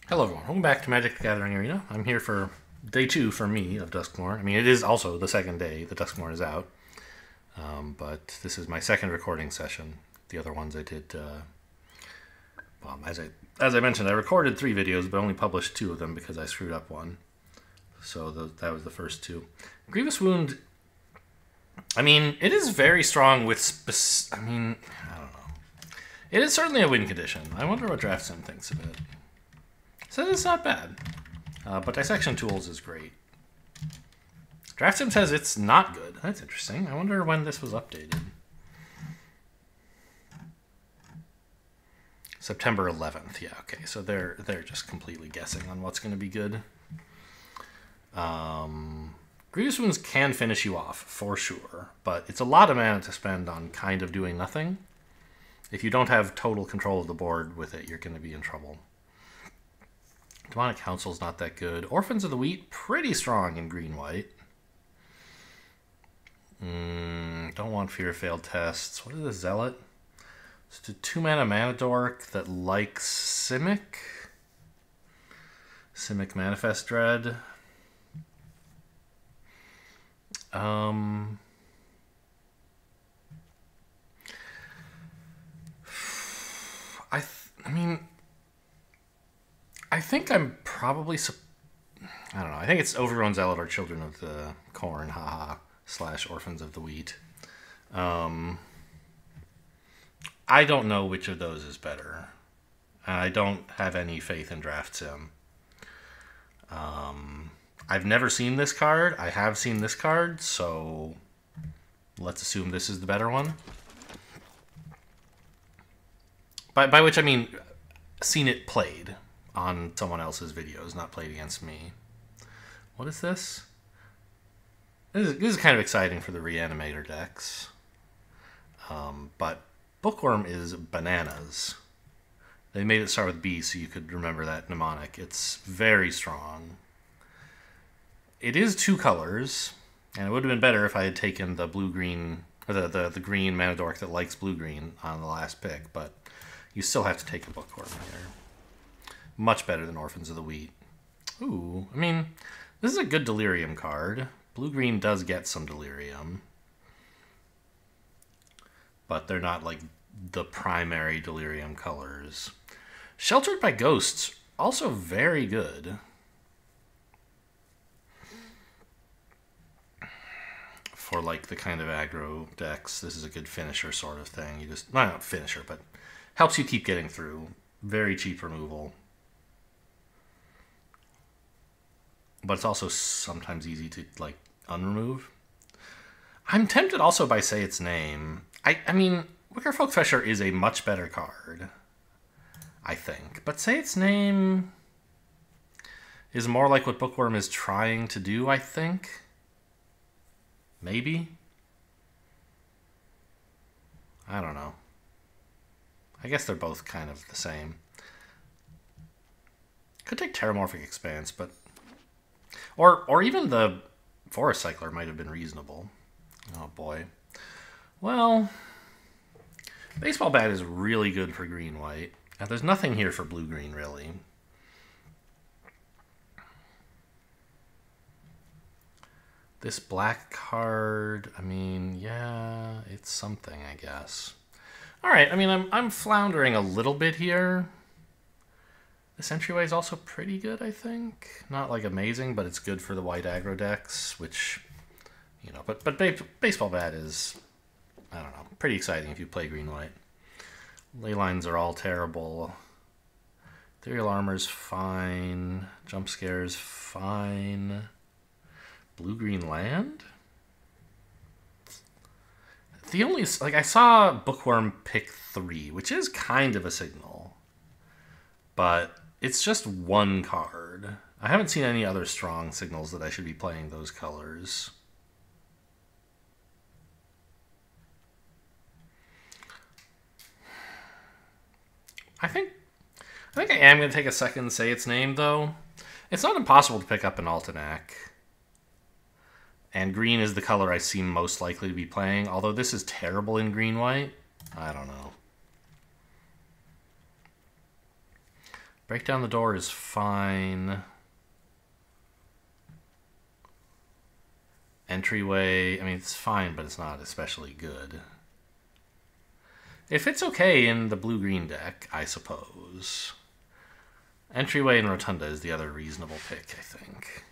Hello everyone, welcome back to Magic the Gathering Arena. I'm here for day 2 for me of Duskmoor. I mean, it is also the second day that Duskmoor is out, but this is my second recording session. The other ones I did, well, as I mentioned, I recorded 3 videos, but only published 2 of them because I screwed up one. So that was the first 2. Grievous Wound, I mean, it is very strong with, I don't know. It is certainly a win condition. I wonder what Draft Sim thinks of it. So it's not bad, but Dissection Tools is great. Draft Sim says it's not good. That's interesting. I wonder when this was updated. September 11th. Yeah, okay. So they're just completely guessing on what's going to be good. Grievous Wounds can finish you off for sure, but it's a lot of mana to spend on kind of doing nothing. If you don't have total control of the board with it, you're going to be in trouble. Demonic Council's not that good. Orphans of the Wheat, pretty strong in green-white. Don't want Fear of Failed Tests. What is this, Zealot? It's a 2-mana mana dork that likes Simic. Simic Manifest Dread. I think I'm probably, I don't know, I think it's Overgrown Zealot or Children of the Corn, haha, / Orphans of the Wheat. I don't know which of those is better. I don't have any faith in Draft Sim. I've never seen this card. I have seen this card, so let's assume this is the better one. By which I mean seen it played on someone else's videos, not played against me. What is this? This is kind of exciting for the Reanimator decks. But Bookworm is bananas. They made it start with B so you could remember that mnemonic. It's very strong. It is 2 colors, and it would have been better if I had taken the blue-green, or the green mana dork that likes blue-green on the last pick, but you still have to take a Bookworm here. Much better than Orphans of the Wheat. Ooh, I mean, this is a good Delirium card. Blue-green does get some Delirium. But they're not, like, the primary Delirium colors. Sheltered by Ghosts, also very good. For, like, the kind of aggro decks, this is a good finisher sort of thing. You just, well, not finisher, but helps you keep getting through. Very cheap removal. But it's also sometimes easy to, like, unremove. I'm tempted also by Say Its Name. I mean, Wicker Folk Thresher is a much better card, I think. But Say Its Name is more like what Bookworm is trying to do, I think. Maybe? I don't know. I guess they're both kind of the same. Could take Terramorphic Expanse, but... Or even the Forest Cycler might have been reasonable. Oh boy. Well, Baseball Bat is really good for green-white. And there's nothing here for blue-green, really. This black card, I mean, yeah, it's something, I guess. Alright, I mean, I'm floundering a little bit here. This entryway is also pretty good, I think. Not, like, amazing, but it's good for the white aggro decks, which, you know, but Baseball Bat is, I don't know, pretty exciting if you play green-white. Ley lines are all terrible. Ethereal Armor's fine. Jump Scare's fine. Blue-green land? The only, like, I saw Bookworm pick 3, which is kind of a signal. But it's just 1 card. I haven't seen any other strong signals that I should be playing those colors. I think I am going to take a second Say Its Name, though. It's not impossible to pick up an Altenac. And green is the color I seem most likely to be playing, although this is terrible in green-white. I don't know. Break down the door is fine. Entryway, I mean, it's fine, but it's not especially good. It fits okay in the blue-green deck, I suppose. Entryway and Rotunda is the other reasonable pick, I think.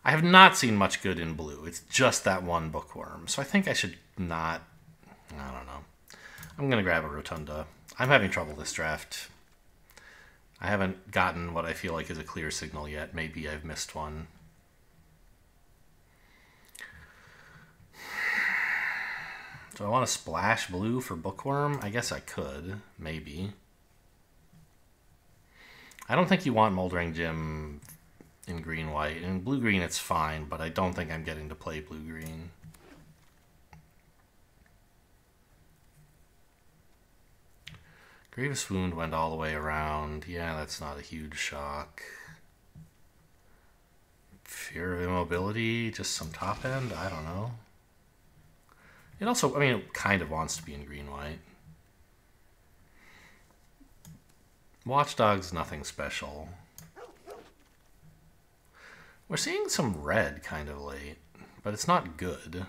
I have not seen much good in blue. It's just that one Bookworm. So I think I should not... I don't know. I'm going to grab a Rotunda. I'm having trouble this draft. I haven't gotten what I feel like is a clear signal yet. Maybe I've missed one. Do I want to splash blue for Bookworm? I guess I could. Maybe. I don't think you want Moldering Gym in green-white. In blue-green, it's fine, but I don't think I'm getting to play blue-green. Grievous Wound went all the way around. Yeah, that's not a huge shock. Fear of Immobility, just some top end? I don't know. It also, I mean, it kind of wants to be in green-white. Watchdog's nothing special. We're seeing some red kind of late, but it's not good.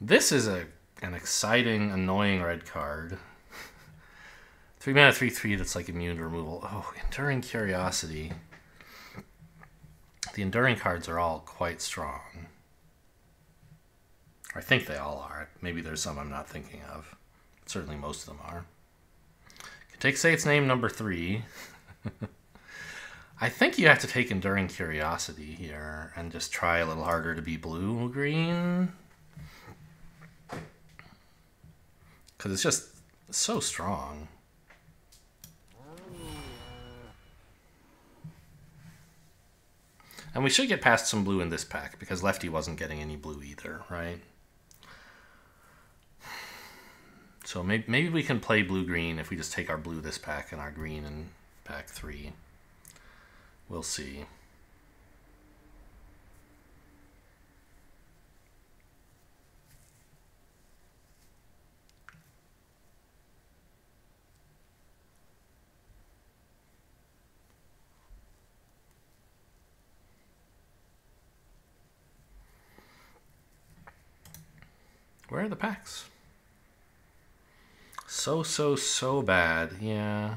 This is an exciting, annoying red card. 3 mana, 3/3 that's like immune to removal. Oh, Enduring Curiosity. The Enduring cards are all quite strong. Or I think they all are. Maybe there's some I'm not thinking of. Certainly most of them are. You take Say Its Name number 3. I think you have to take Enduring Curiosity here and just try a little harder to be blue-green. Because it's just so strong. And we should get past some blue in this pack, because Lefty wasn't getting any blue either, right? So maybe we can play blue-green if we just take our blue this pack and our green in pack 3. We'll see. Where are the packs? So bad. Yeah.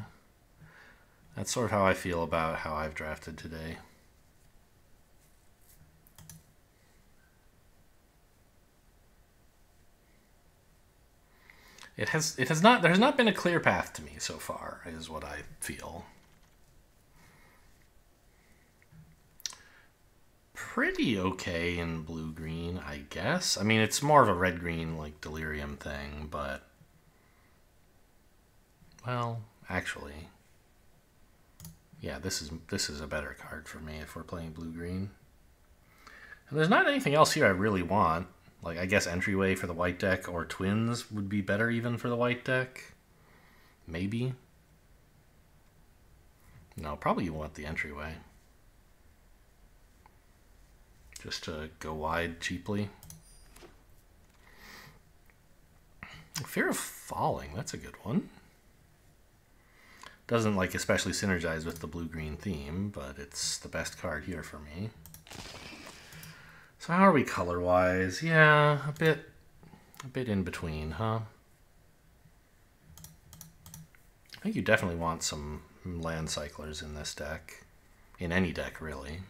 That's sort of how I feel about how I've drafted today. There has not been a clear path to me so far, is what I feel. Pretty okay in blue-green, I guess. I mean, it's more of a red-green, like, delirium thing, but... Well, actually... Yeah, this is a better card for me if we're playing blue-green. And there's not anything else here I really want. Like, I guess Entryway for the white deck, or Twins would be better even for the white deck. Maybe. No, probably you want the Entryway. Just to go wide cheaply. Fear of Falling, that's a good one. Doesn't like especially synergize with the blue-green theme, but it's the best card here for me. So how are we color-wise? Yeah, a bit in between, huh? I think you definitely want some land cyclers in this deck. In any deck, really.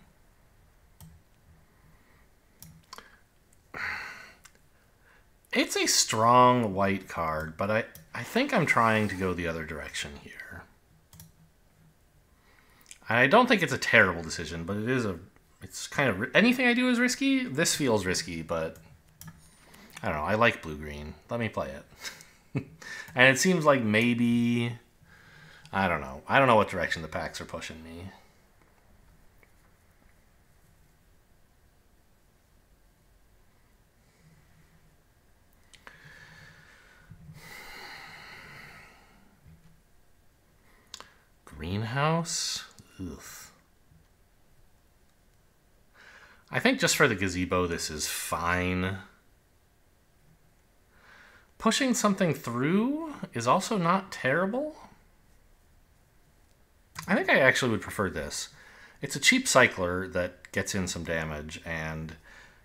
It's a strong white card, but I think I'm trying to go the other direction here. I don't think it's a terrible decision, but it's kind of... Anything I do is risky? This feels risky, but... I don't know. I like blue-green. Let me play it. And it seems like maybe... I don't know. I don't know what direction the packs are pushing me. Greenhouse? Ugh. I think just for the gazebo, this is fine. Pushing something through is also not terrible. I think I actually would prefer this. It's a cheap cycler that gets in some damage and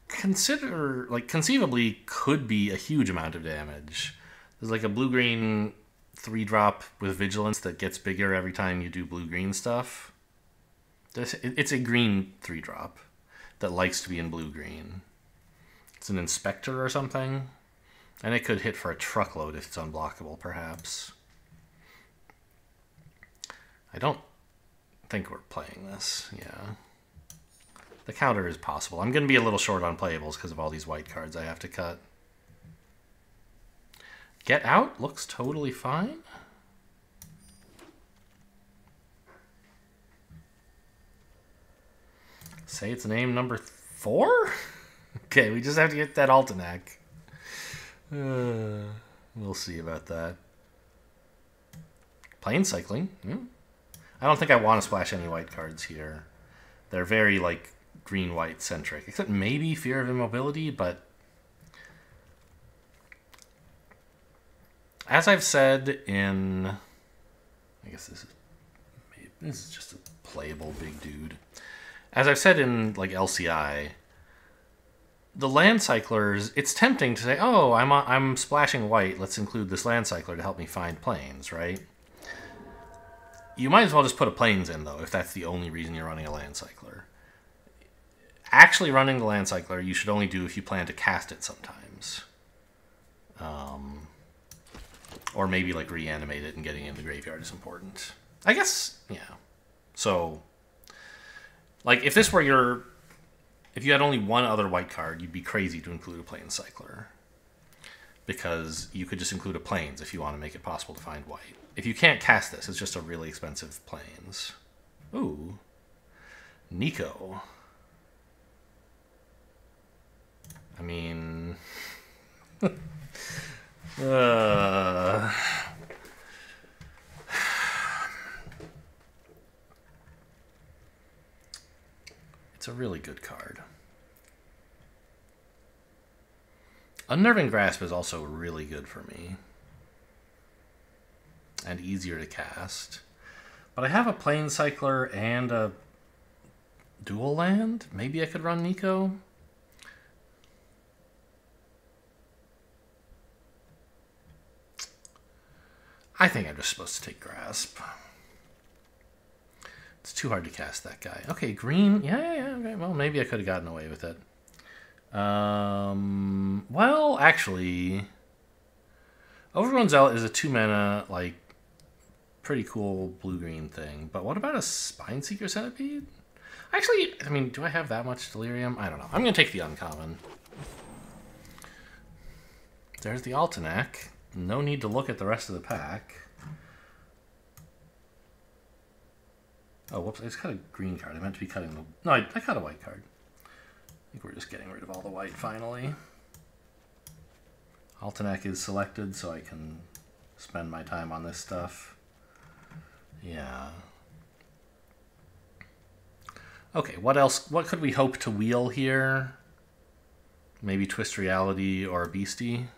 conceivably could be a huge amount of damage. There's like a blue-green 3-drop with vigilance that gets bigger every time you do blue-green stuff. It's a green 3-drop that likes to be in blue-green. It's an inspector or something. And it could hit for a truckload if it's unblockable, perhaps. I don't think we're playing this, yeah. The counter is possible. I'm going to be a little short on playables because of all these white cards I have to cut. Get Out looks totally fine. Say its name number 4? Okay, we just have to get that Altenac. We'll see about that. Plane cycling. I don't think I want to splash any white cards here. They're very, like, green-white centric. Except maybe Fear of Immobility, but... As I've said in... I guess this is just a playable big dude. As I've said in, like, LCI... The land cyclers, it's tempting to say, oh, I'm splashing white, let's include this land cycler to help me find planes, right? You might as well just put a planes in, though, if that's the only reason you're running a land cycler. Actually running the land cycler, you should only do if you plan to cast it sometimes. Or maybe, like, reanimate it and getting it in the graveyard is important. I guess, yeah. So, like, if this were your... If you had only one other white card, you'd be crazy to include a plane cycler. Because you could just include a planes if you want to make it possible to find white. If you can't cast this, it's just a really expensive planes. Ooh. Nico. I mean... It's a really good card. Unnerving Grasp is also really good for me. And easier to cast. But I have a Plane Cycler and a dual land. Maybe I could run Nico. I think I'm just supposed to take Grasp. It's too hard to cast that guy. Okay, green. Yeah. Okay. Well, maybe I could have gotten away with it. Well, actually, Overgrown Zealot is a 2-mana, like, pretty cool blue-green thing. But what about a Spineseeker Centipede? Actually, I mean, do I have that much Delirium? I don't know. I'm going to take the uncommon. There's the Altenac. No need to look at the rest of the pack. Oh, whoops. I just cut a green card. I meant to be cutting the... No, I cut a white card. I think we're just getting rid of all the white, finally. Altenac is selected, so I can spend my time on this stuff. Yeah. Okay, what else? What could we hope to wheel here? Maybe Twist Reality or a Beastie?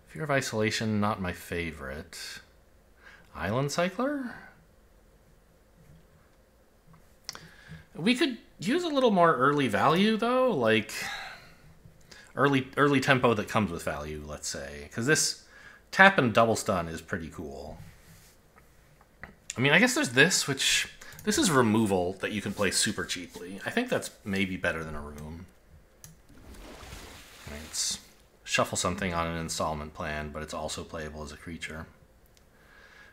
Fear of Isolation, not my favorite. Island Cycler? We could use a little more early value, though. Like, early tempo that comes with value, let's say. Because this tap and double stun is pretty cool. I mean, I guess there's this, which... This is removal that you can play super cheaply. I think that's maybe better than a room. I mean, it's shuffle something on an installment plan, but it's also playable as a creature.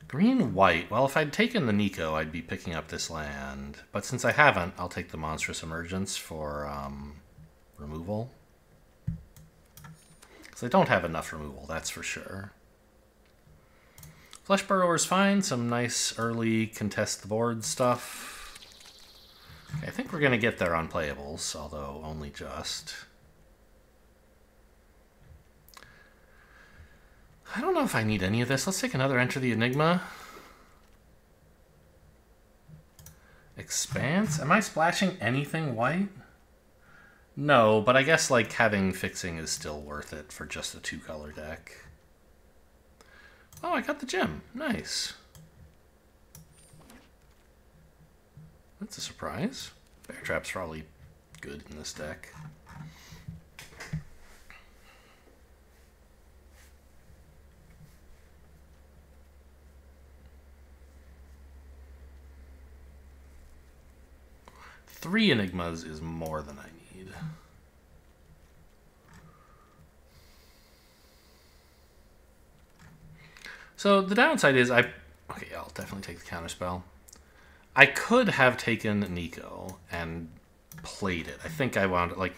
Green-white. Well, if I'd taken the Nico, I'd be picking up this land. But since I haven't, I'll take the Monstrous Emergence for removal. Because I don't have enough removal, that's for sure. Flesh Burrower's fine. Some nice early contest the board stuff. Okay, I think we're going to get there on playables, although only just. I don't know if I need any of this. Let's take another Enter the Enigma. Expanse? Am I splashing anything white? No, but I guess like having fixing is still worth it for just a 2-color deck. Oh, I got the gem. Nice. That's a surprise. Bear Trap's probably good in this deck. Three Enigmas is more than I need. So the downside is okay, I'll definitely take the counterspell. I could have taken Nico and played it. I think I wound like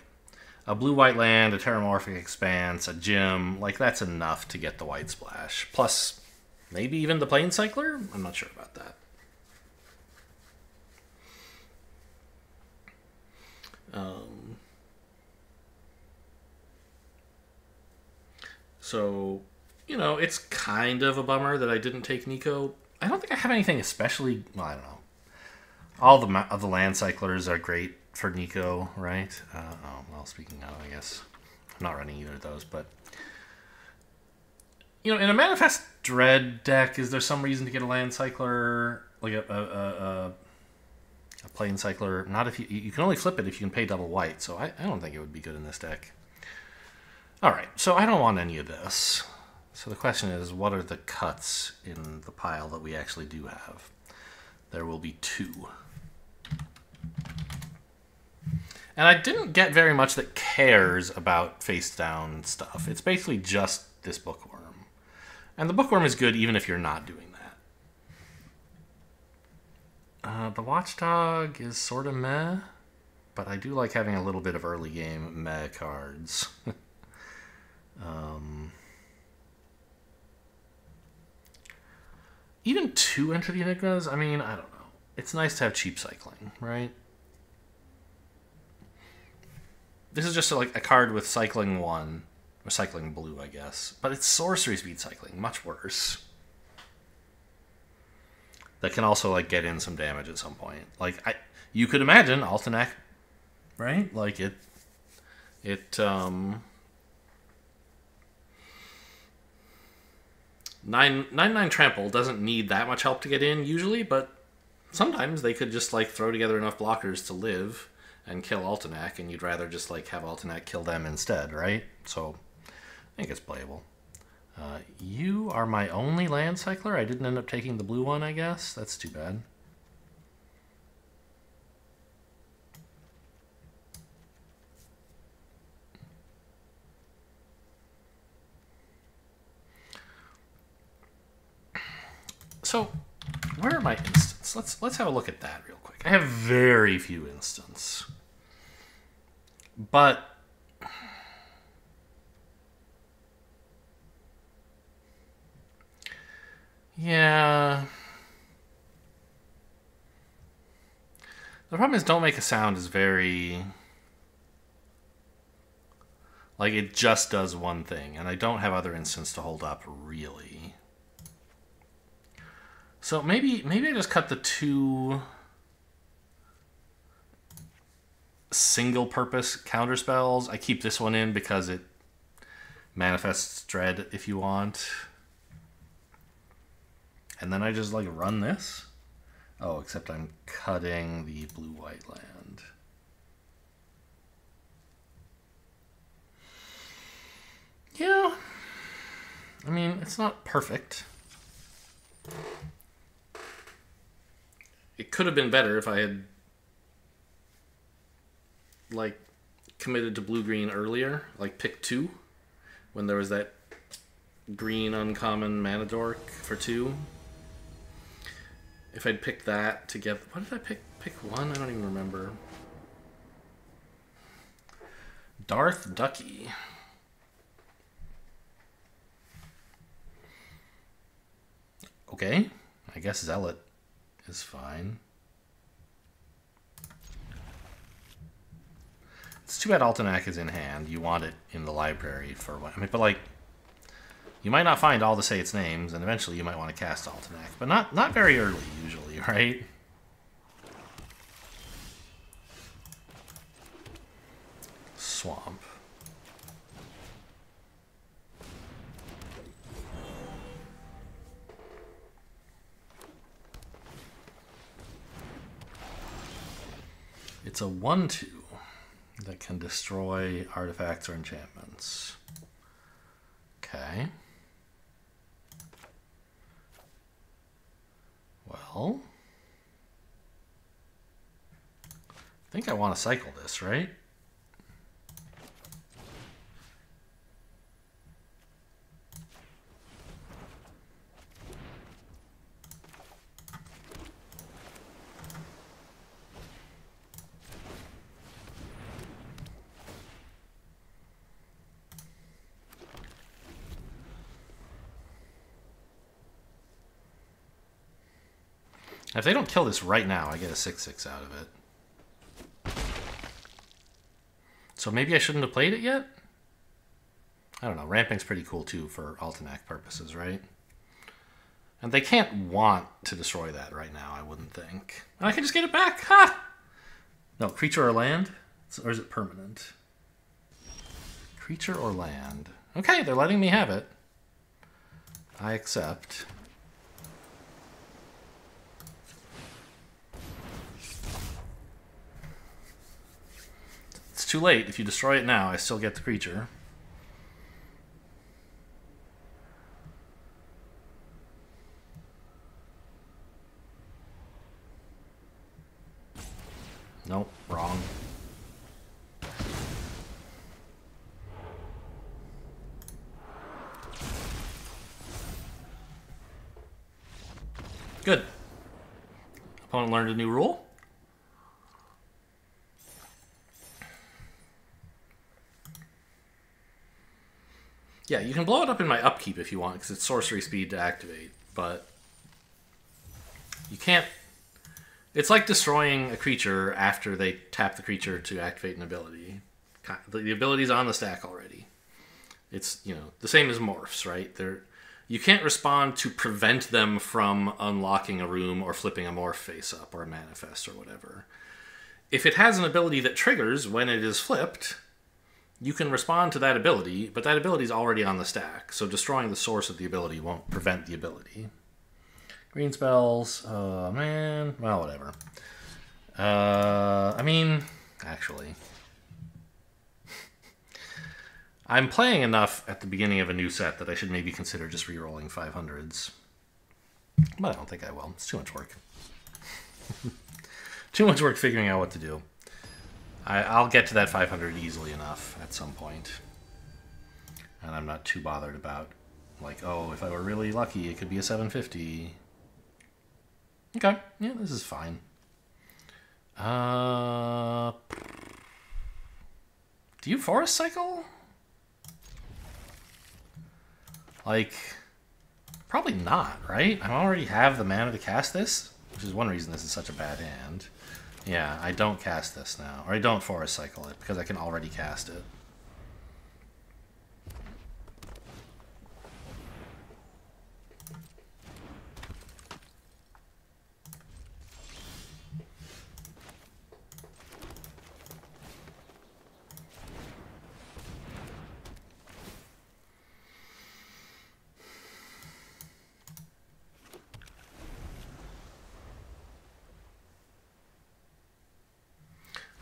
a blue-white land, a Terramorphic Expanse, a gem. Like, that's enough to get the white splash. Plus, maybe even the Plane Cycler? I'm not sure about that. So, you know, it's kind of a bummer that I didn't take Nico. I don't think I have anything especially... Well, I don't know. All of the land cyclers are great for Nico, right? Oh, well, speaking of, I guess I'm not running either of those, but... You know, in a Manifest Dread deck, is there some reason to get a land cycler, like a plane cycler? Not if you can only flip it if you can pay double white, so I don't think it would be good in this deck. Alright, so I don't want any of this. So the question is, what are the cuts in the pile that we actually do have? There will be 2. And I didn't get very much that cares about face-down stuff. It's basically just this Bookworm. And the Bookworm is good even if you're not doing that. The Watchdog is sort of meh, but I do like having a little bit of early game meh cards. Even 2 Enter the Enigmas, I mean, I don't know. It's nice to have cheap cycling, right? This is just like a card with cycling 1, or cycling blue, I guess. But it's sorcery speed cycling, much worse. That can also like get in some damage at some point. Like you could imagine Altenac, right? Like it 9/9 trample doesn't need that much help to get in usually, but sometimes they could just like throw together enough blockers to live and kill Altenac, and you'd rather just like have Altenac kill them instead, right? So I think it's playable. You are my only land cycler. I didn't end up taking the blue one, I guess. That's too bad. So, where are my instants? Let's have a look at that real quick. I have very few instants. But yeah. The problem is Don't Make a Sound is very... Like, it just does one thing, and I don't have other instants to hold up, really. So maybe I just cut the 2 single-purpose counterspells. I keep this one in because it manifests Dread if you want. And then I just, like, run this. Oh, except I'm cutting the blue-white land. Yeah. I mean, it's not perfect. It could have been better if I had, like, committed to blue-green earlier. Like, pick 2. When there was that green uncommon mana dork for 2. If I'd picked that to get... What did I pick? Pick 1? I don't even remember. Darth Ducky. Okay. I guess Zealot is fine. It's too bad Altenac is in hand. You want it in the library for what... I mean, but like... You might not find all the Say Its Names, and eventually you might want to cast Altenac, but not very early, usually, right? Swamp. It's a 1/2 that can destroy artifacts or enchantments. Okay. Well, I think I want to cycle this, right? If they don't kill this right now, I get a 6/6 out of it. So maybe I shouldn't have played it yet? I don't know. Ramping's pretty cool too for Altenac purposes, right? And they can't want to destroy that right now, I wouldn't think. And I can just get it back. Ha! No, creature or land? Or is it permanent? Creature or land. Okay, they're letting me have it. I accept. It's too late. If you destroy it now, I still get the creature. Nope, wrong. Good. Opponent learned a new rule. Yeah, you can blow it up in my upkeep if you want, because it's sorcery speed to activate, but you can't... It's like destroying a creature after they tap the creature to activate an ability. The ability's on the stack already. It's, you know, the same as morphs, right? You can't respond to prevent them from unlocking a room or flipping a morph face up or a manifest or whatever. If it has an ability that triggers when it is flipped, you can respond to that ability, but that ability is already on the stack, so destroying the source of the ability won't prevent the ability. Green spells, oh man, well, whatever. I mean, actually, I'm playing enough at the beginning of a new set that I should maybe consider just re-rolling 500s. But I don't think I will. It's too much work. Too much work figuring out what to do. I'll get to that 500 easily enough at some point. And I'm not too bothered about, like, oh, if I were really lucky, it could be a 750. Okay, yeah, this is fine. Do you forest cycle? Like, probably not, right? I already have the mana to cast this, which is one reason this is such a bad hand. Yeah, I don't cast this now. Or I don't forest cycle it, because I can already cast it.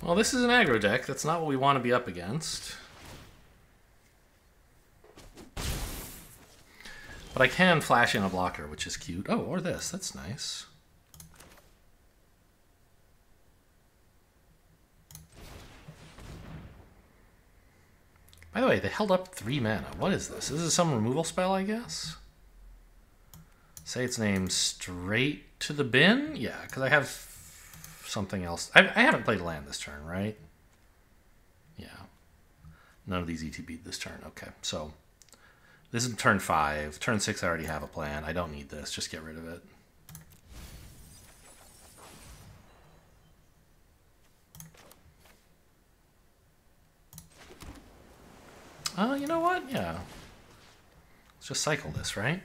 Well, this is an aggro deck. That's not what we want to be up against. But I can flash in a blocker, which is cute. Oh, or this. That's nice. By the way, they held up 3 mana. What is this? This is some removal spell, I guess? Say its name straight to the bin? Yeah, because I have something else. I haven't played land this turn, right? Yeah. None of these ETB'd this turn. Okay, so this is turn 5. Turn 6, I already have a plan. I don't need this. Just get rid of it. You know what? Yeah. Let's just cycle this, right?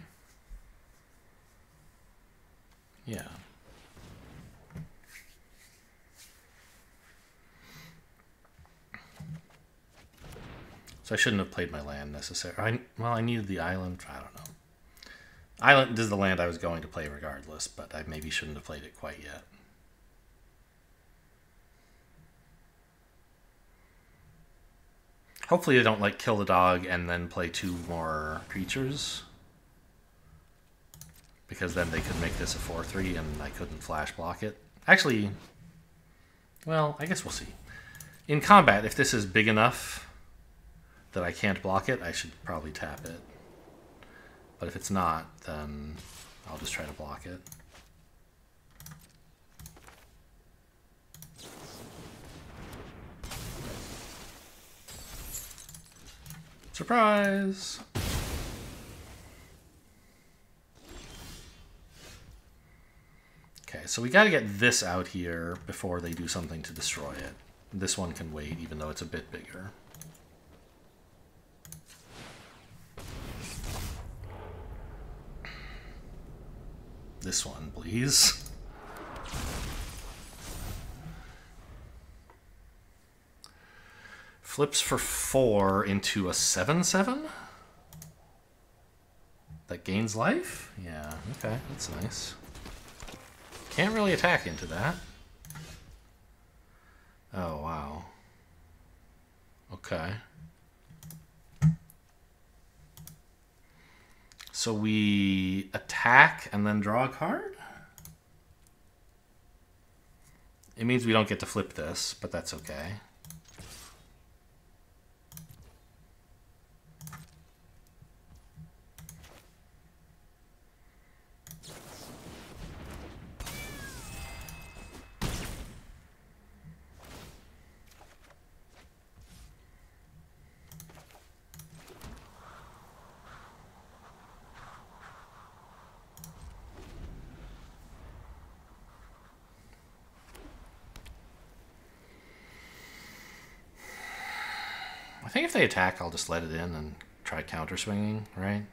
Yeah. So I shouldn't have played my land necessarily. Well, I needed the island. I don't know. Island is the land I was going to play regardless, but I maybe shouldn't have played it quite yet. Hopefully they don't like kill the dog and then play 2 more creatures. Because then they could make this a 4/3 and I couldn't flash block it. Actually, well, I guess we'll see. In combat, if this is big enough that I can't block it, I should probably tap it. But if it's not, then I'll just try to block it. Surprise! Okay, so we got to get this out here before they do something to destroy it. This one can wait, even though it's a bit bigger. This one, please. Flips for 4 into a 7/7? That gains life? Yeah, okay, that's nice. Can't really attack into that. Oh, wow. Okay. So we attack and then draw a card? It means we don't get to flip this, but that's okay. I think if they attack, I'll just let it in and try counter swinging, right?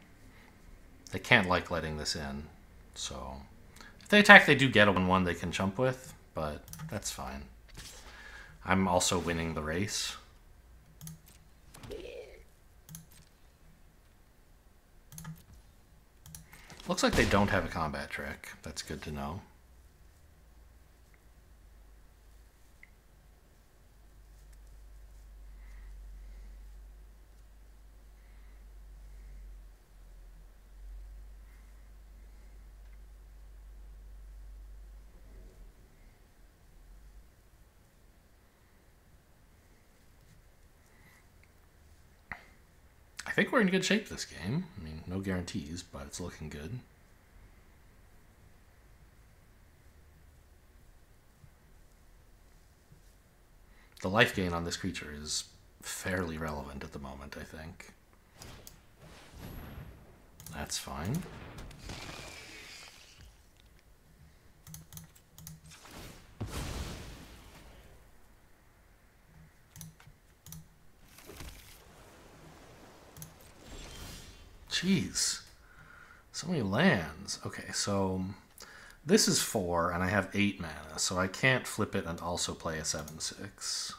They can't like letting this in, so if they attack, they do get a 1/1 they can jump with, but that's fine. I'm also winning the race. Looks like they don't have a combat trick. That's good to know. I think we're in good shape this game. I mean, no guarantees, but it's looking good. The life gain on this creature is fairly relevant at the moment, I think. That's fine. Jeez. So many lands. Okay, so this is 4, and I have 8 mana, so I can't flip it and also play a 7/6.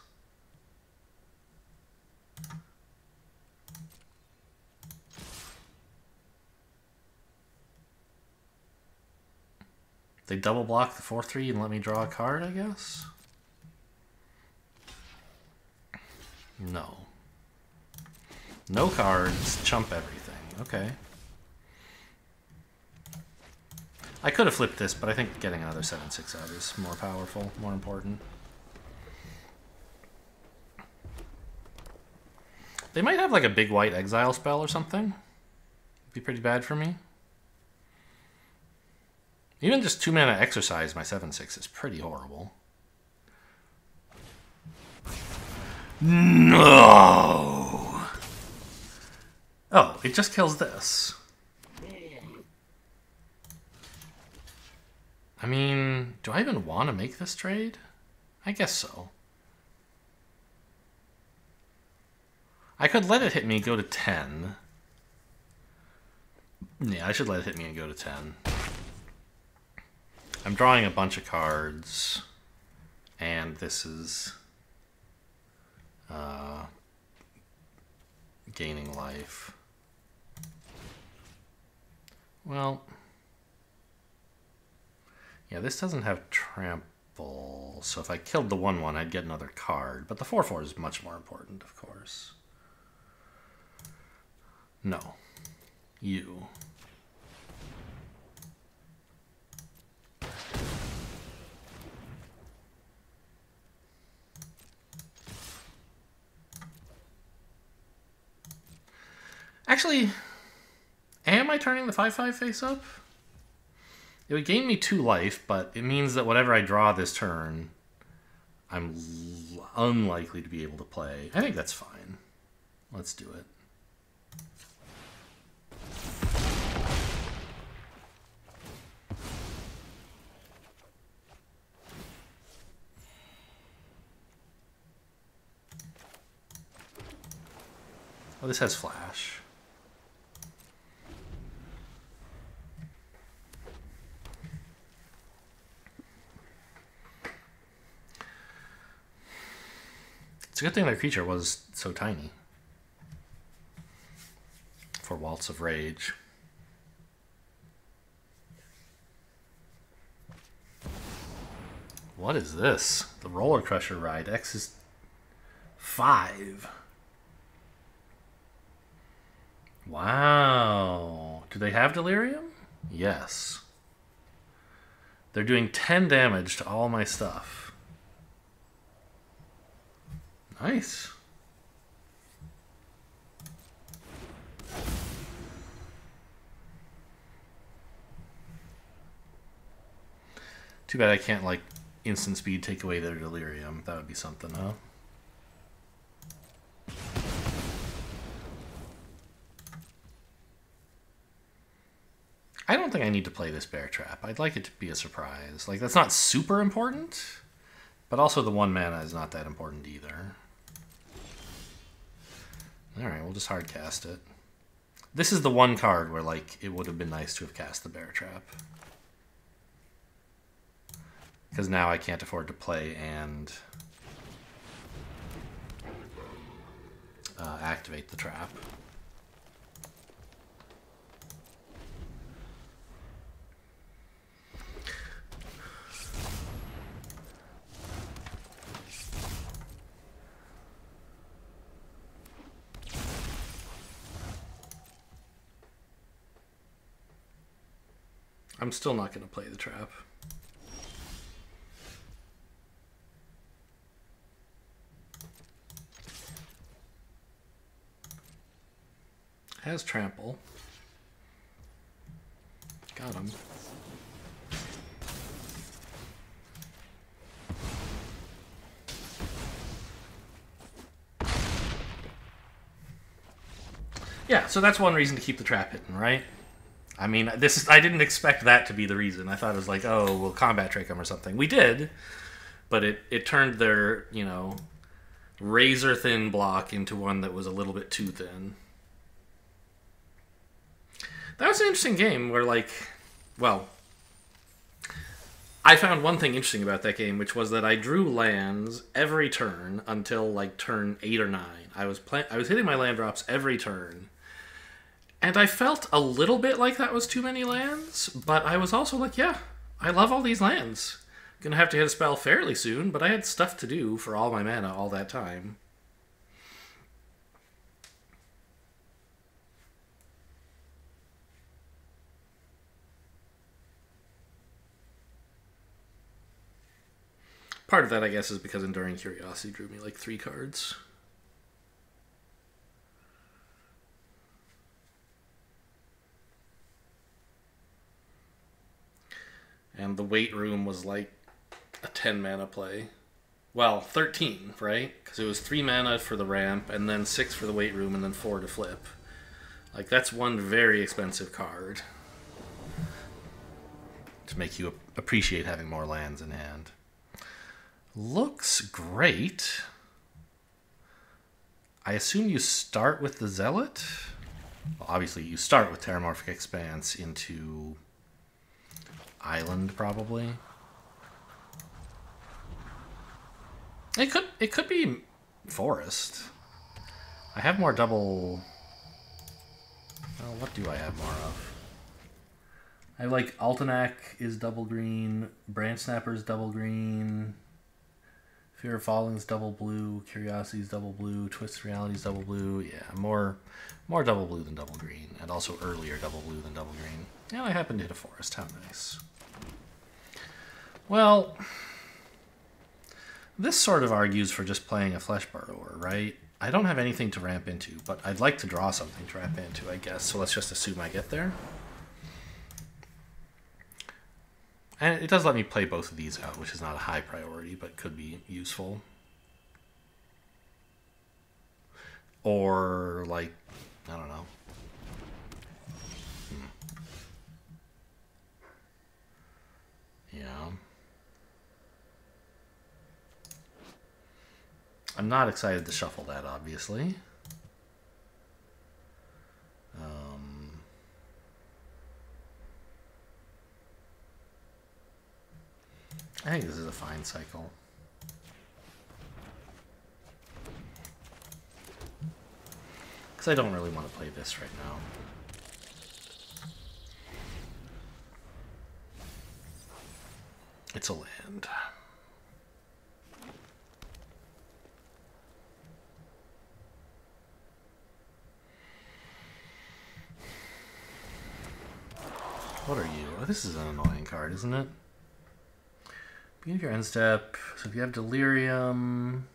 They double block the 4/3 and let me draw a card, I guess? No. No cards, chump everything. Okay. I could have flipped this, but I think getting another 7/6 out is more powerful, more important. They might have like a big white exile spell or something. It'd be pretty bad for me. Even just 2 mana exercise my 7/6 is pretty horrible. No! Oh, it just kills this. I mean, do I even want to make this trade? I guess so. I could let it hit me, go to 10. Yeah, I should let it hit me and go to 10. I'm drawing a bunch of cards, and this is gaining life. Well, yeah, this doesn't have trample, so if I killed the 1/1, I'd get another card. But the 4/4 is much more important, of course. No. You. Actually, am I turning the 5/5 face up? It would gain me 2 life, but it means that whatever I draw this turn, I'm unlikely to be able to play. I think that's fine. Let's do it. Oh, this has flash. It's a good thing that creature was so tiny. For Waltz of Rage. What is this? The Roller Crusher ride. X is 5. Wow. Do they have Delirium? Yes. They're doing 10 damage to all my stuff. Nice. Too bad I can't, like, instant speed take away their Delirium. That would be something, huh? I don't think I need to play this Bear Trap. I'd like it to be a surprise. Like, that's not super important, but also the 1 mana is not that important either. Alright, we'll just hard cast it. This is the one card where, like, it would have been nice to have cast the Bear Trap. Because now I can't afford to play and activate the trap. I'm still not going to play the trap. Has trample. Got him. Yeah, so that's one reason to keep the trap hidden, right? I mean, I didn't expect that to be the reason. I thought it was like, oh, we'll combat trick them or something. We did, but it turned their, you know, razor thin block into one that was a little bit too thin. That was an interesting game where, like, well, I found one thing interesting about that game, which was that I drew lands every turn until, like, turn 8 or 9. I was hitting my land drops every turn. And I felt a little bit like that was too many lands, but I was also like, yeah, I love all these lands. Gonna have to hit a spell fairly soon, but I had stuff to do for all my mana all that time. Part of that, I guess, is because Enduring Curiosity drew me like 3 cards. And the Wait Room was like a 10 mana play. Well, 13, right? Because it was 3 mana for the ramp, and then 6 for the Wait Room, and then 4 to flip. Like, that's one very expensive card. To make you appreciate having more lands in hand. Looks great. I assume you start with the Zealot? Well, obviously, you start with Terramorphic Expanse into Island, probably. It could be Forest. I have more double... Well, what do I have more of? I like Altenac is double green, Branch Snapper is double green, Fear of Falling is double blue, Curiosity is double blue, Twisted Reality is double blue. Yeah, more double blue than double green, and also earlier double blue than double green. Yeah, I happen to hit a forest. How nice. Well, this sort of argues for just playing a Flesh Burrower, right? I don't have anything to ramp into, but I'd like to draw something to ramp into, I guess. So let's just assume I get there. And it does let me play both of these out, which is not a high priority, but could be useful. Or, like, I don't know. Yeah. I'm not excited to shuffle that, obviously. I think this is a fine cycle. Because I don't really want to play this right now. It's a land. What are you? Oh, this is an annoying card, isn't it? Beginning of your end step. So if you have Delirium...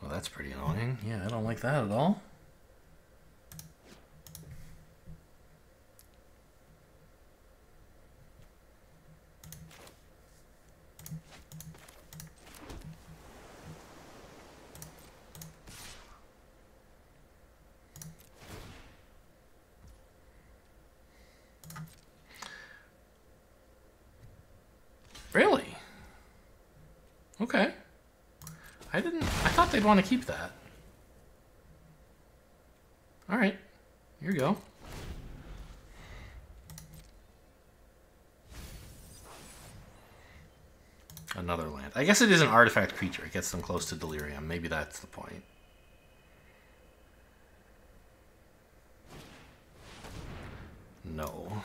Oh, that's pretty annoying. Yeah, I don't like that at all. Really? Okay. I thought they'd want to keep that. Alright. Here you go. Another land. I guess it is an artifact creature. It gets them close to Delirium. Maybe that's the point. No.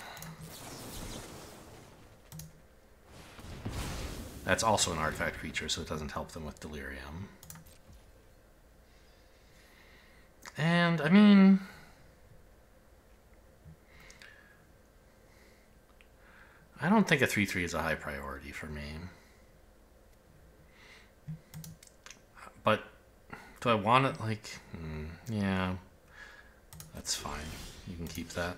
That's also an artifact creature, so it doesn't help them with Delirium. And, I mean... I don't think a 3/3 is a high priority for me. But, do I want it, like... yeah. That's fine. You can keep that.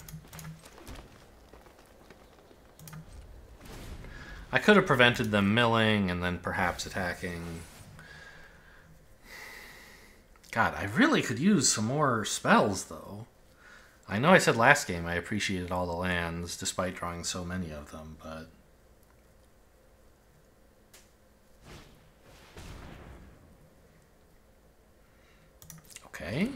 I could have prevented them milling and then perhaps attacking. God, I really could use some more spells, though. I know I said last game I appreciated all the lands, despite drawing so many of them, but... Okay.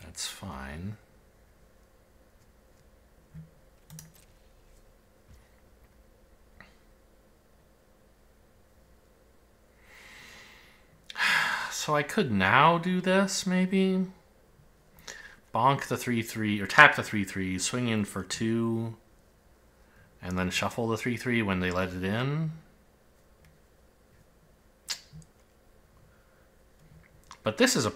That's fine. So I could now do this, maybe? Bonk the 3/3, or tap the 3/3, swing in for 2, and then shuffle the 3/3 when they let it in. But this is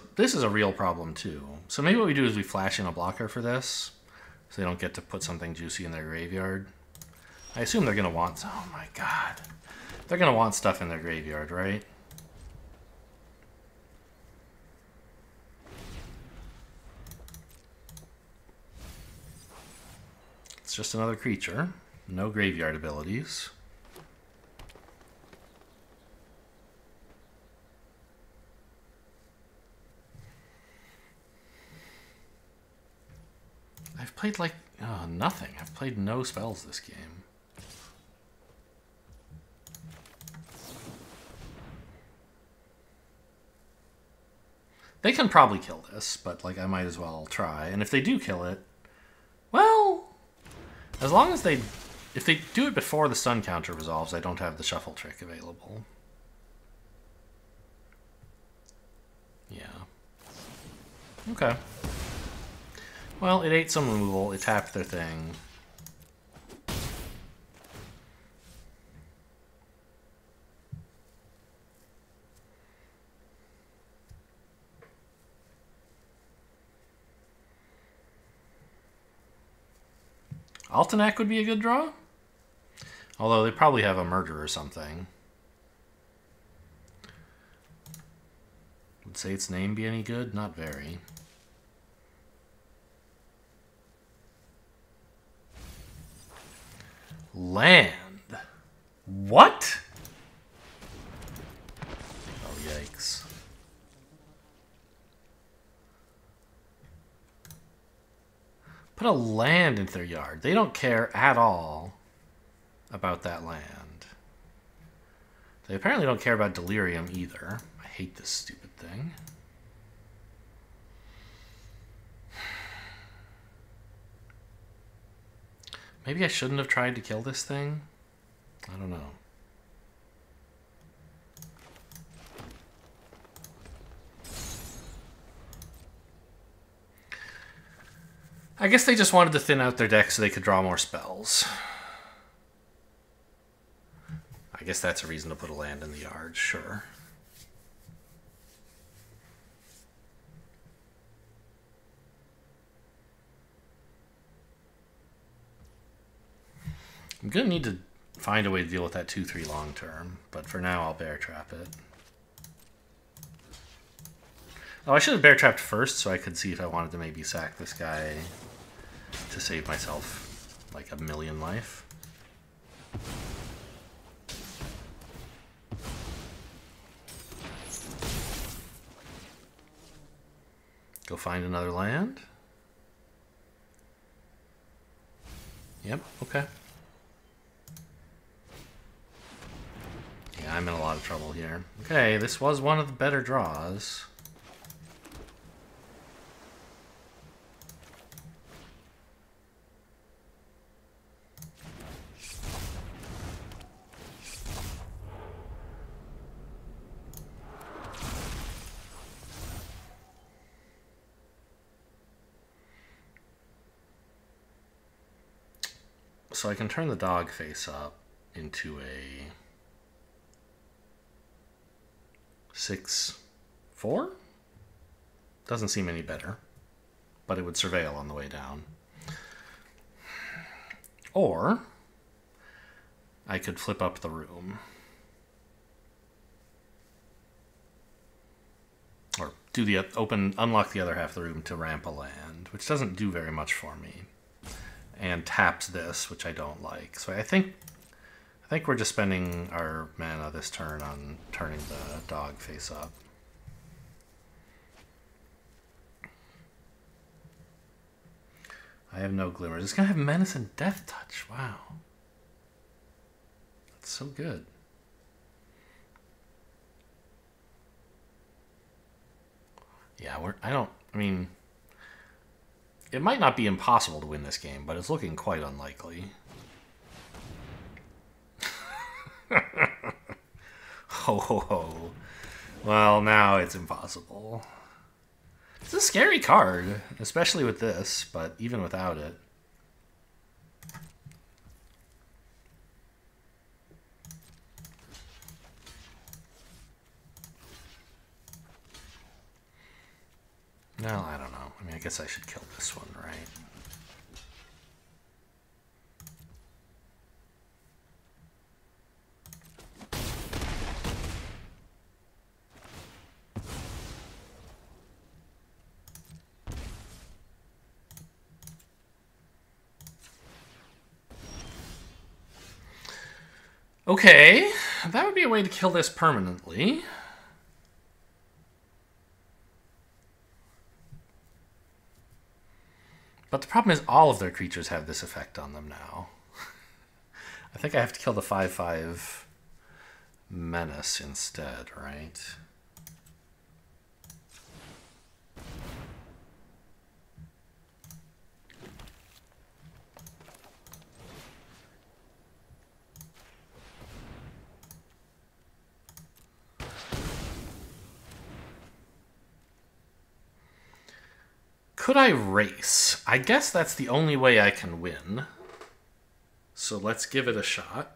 a real problem too. So maybe what we do is we flash in a blocker for this, so they don't get to put something juicy in their graveyard. I assume they're gonna want. Oh my god, they're gonna want stuff in their graveyard, right? It's just another creature, no graveyard abilities. I've played like nothing. I've played no spells this game. They can probably kill this, but like I might as well try. And if they do kill it, well, as long as they... If they do it before the stun counter resolves, I don't have the shuffle trick available. Yeah. Okay. Well, it ate some removal. It tapped their thing. Altenac would be a good draw. Although they probably have a murder or something. Would say its name be any good? Not very. Land. What? Oh, yikes. Put a land into their yard. They don't care at all about that land. They apparently don't care about Delirium either. I hate this stupid thing. Maybe I shouldn't have tried to kill this thing? I don't know. I guess they just wanted to thin out their deck so they could draw more spells. I guess that's a reason to put a land in the yard, sure. I'm going to need to find a way to deal with that 2/3 long term, but for now I'll bear trap it. Oh, I should have bear trapped first so I could see if I wanted to maybe sack this guy to save myself like 1,000,000 life. Go find another land. Yep, okay. Yeah, I'm in a lot of trouble here. Okay, this was one of the better draws. So I can turn the dog face up into a 6/4? Doesn't seem any better, but it would surveil on the way down. Or I could flip up the room. Or do the unlock the other half of the room to ramp a land, which doesn't do very much for me. And taps this, which I don't like. So I think we're just spending our mana this turn on turning the dog face up. I have no glimmers. It's gonna have Menace and Death Touch. Wow. That's so good. Yeah, I mean, it might not be impossible to win this game, but it's looking quite unlikely. Ho ho ho. Well, now it's impossible. It's a scary card, especially with this, but even without it. No, I don't know. I mean, I guess I should kill this one, right? Okay, that would be a way to kill this permanently. But the problem is all of their creatures have this effect on them now. I think I have to kill the 5/5 Menace instead, right? Could I race? I guess that's the only way I can win. So let's give it a shot.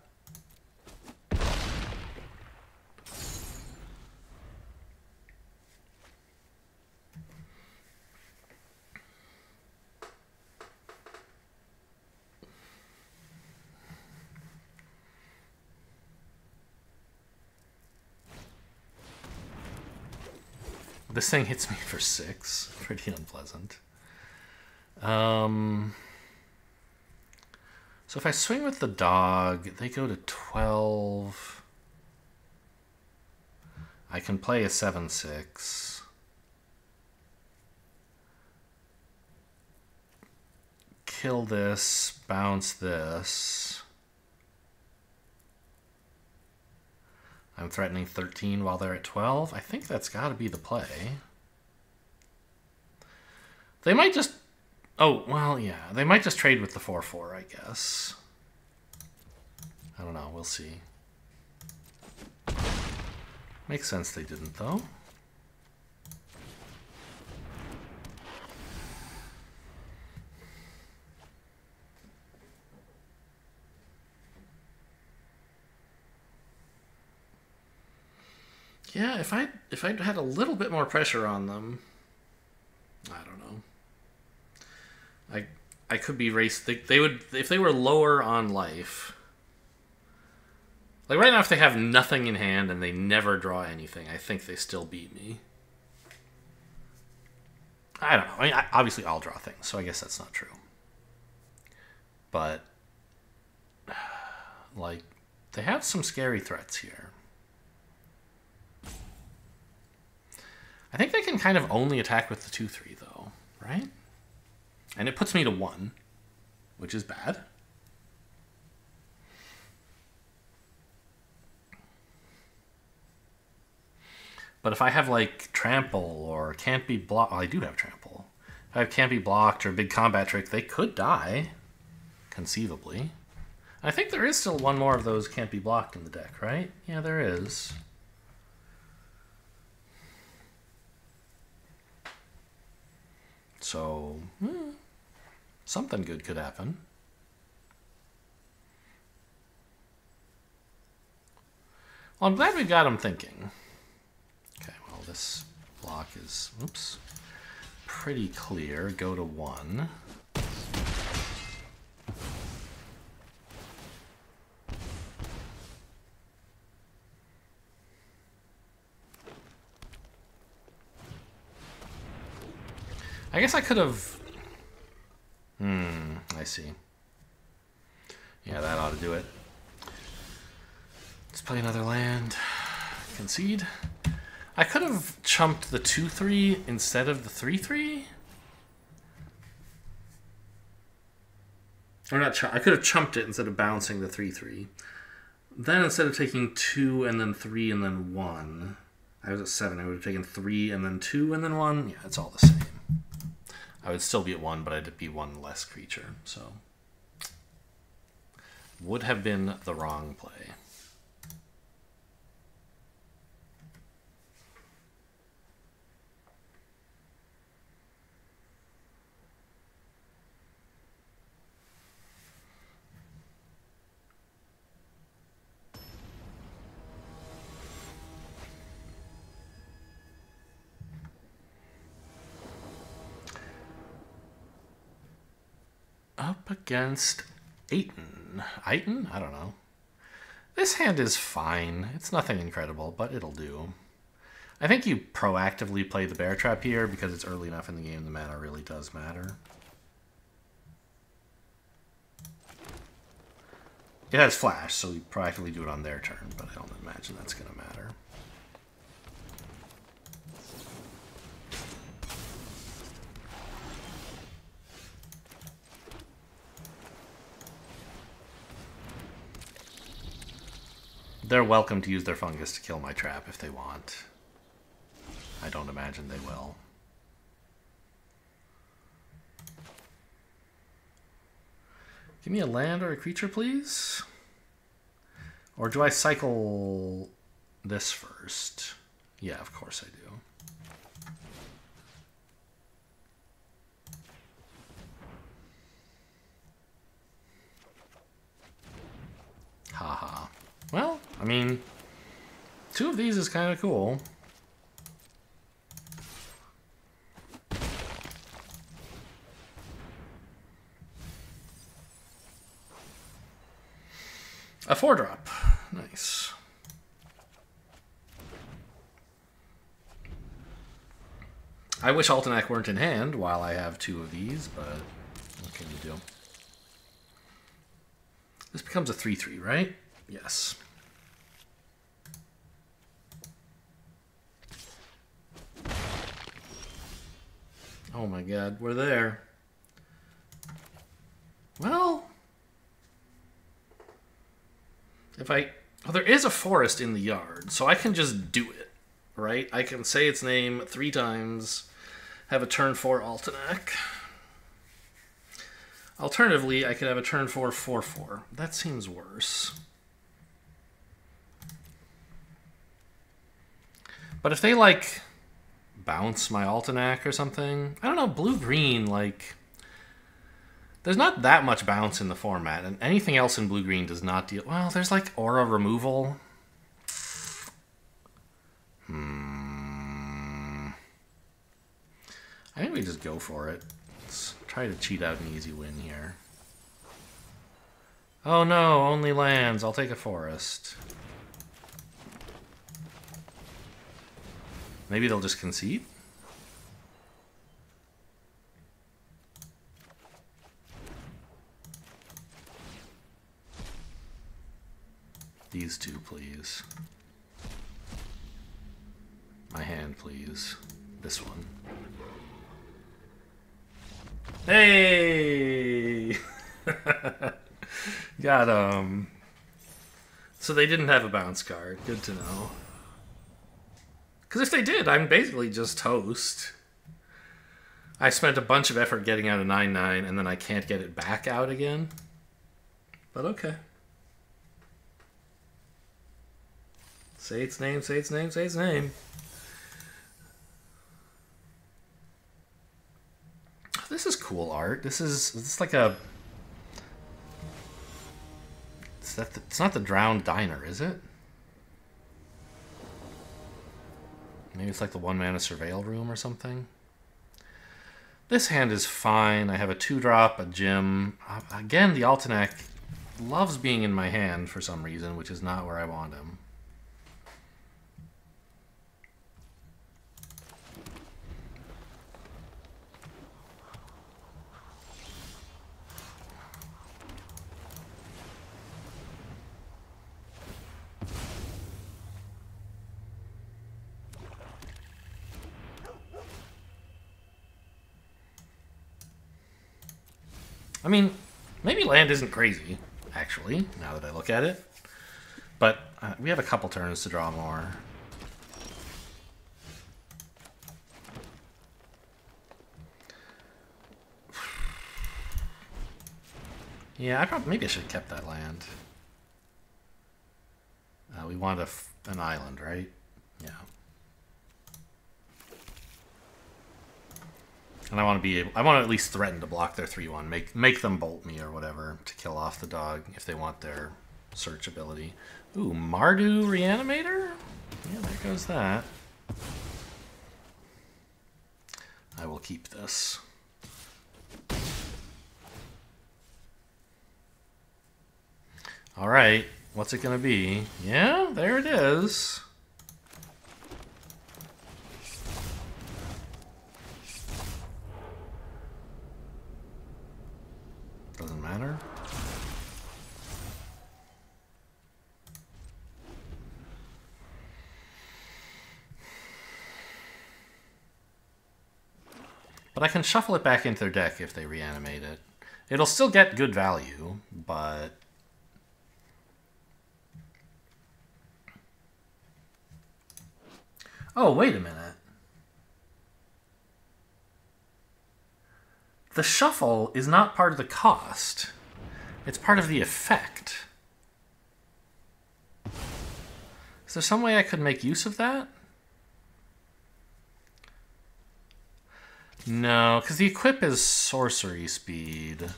This thing hits me for 6. Pretty unpleasant. So if I swing with the dog, they go to 12. I can play a 7-6. Kill this, bounce this. I'm threatening 13 while they're at 12. I think that's got to be the play. They might just... Oh, well, yeah. They might just trade with the 4-4, I guess. I don't know. We'll see. Makes sense they didn't, though. Yeah, if I'd had a little bit more pressure on them, I don't know. I could be raced. They would, if they were lower on life. Like right now, if they have nothing in hand and they never draw anything, I think they still beat me. I don't know. I mean, obviously I'll draw things, so I guess that's not true. But like, they have some scary threats here. I think they can kind of only attack with the 2-3 though, right? And it puts me to 1, which is bad. But if I have like trample or can't be blocked, well, I do have trample. If I have can't be blocked or big combat trick, they could die, conceivably. I think there is still one more of those can't be blocked in the deck, right? Yeah, there is. So, something good could happen. Well, I'm glad we got him thinking. Okay, well, this block is, oops, pretty clear. Go to 1. I guess I could have... I see. Yeah, that ought to do it. Let's play another land. Concede. I could have chumped the 2-3 instead of the 3-3. Or not chump. I could have chumped it instead of bouncing the 3-3. Then instead of taking 2 and then 3 and then 1, I was at 7. I would have taken 3 and then 2 and then 1. Yeah, it's all the same. I would still be at 1, but I'd be 1 less creature, so would have been the wrong play. Up against Aiton. Aiton? I don't know. This hand is fine. It's nothing incredible, but it'll do. I think you proactively play the bear trap here because it's early enough in the game the mana really does matter. It has flash, so you proactively do it on their turn, but I don't imagine that's going to matter. They're welcome to use their fungus to kill my trap if they want. I don't imagine they will. Give me a land or a creature, please. Or do I cycle this first? Yeah, of course I do. Haha. Well, I mean, 2 of these is kind of cool. A 4-drop. Nice. I wish Altenac weren't in hand while I have 2 of these, but what can you do? This becomes a 3/3, right? Yes. Oh my god, we're there. Well, if I... Well, there is a forest in the yard, so I can just do it, right? I can say its name 3 times, have a turn 4 Altenac. Alternatively, I could have a turn 4 4/4. That seems worse. But if they, like, bounce my Altenac or something... I don't know, blue-green, like... There's not that much bounce in the format, and anything else in blue-green does not deal... Well, there's, like, aura removal. I think we just go for it. Let's try to cheat out an easy win here. Oh no, only lands. I'll take a forest. Maybe they'll just concede? These 2, please. My hand, please. This one. Hey! Got him. So they didn't have a bounce card. Good to know. Because if they did, I'm basically just toast. I spent a bunch of effort getting out a 9/9, and then I can't get it back out again. But okay. Say its name, say its name, say its name. This is cool art. This is like a... It's not the Drowned Diner, is it? Maybe it's like the 1-mana Surveil Room or something. This hand is fine. I have a 2-drop, a gem. Again, the Altenac loves being in my hand for some reason, which is not where I want him. I mean, maybe land isn't crazy, actually, now that I look at it. But we have a couple turns to draw more. Yeah, maybe I should have kept that land. We want an island, right? Yeah. And I want to at least threaten to block their 3/1, make them bolt me or whatever to kill off the dog if they want their search ability. Ooh, Mardu Reanimator? Yeah, there goes that. I will keep this. All right, what's it gonna be? Yeah, there it is. Doesn't matter. But I can shuffle it back into their deck if they reanimate it. It'll still get good value, but... Oh, wait a minute. The shuffle is not part of the cost. It's part of the effect. Is there some way I could make use of that? No, because the equip is sorcery speed.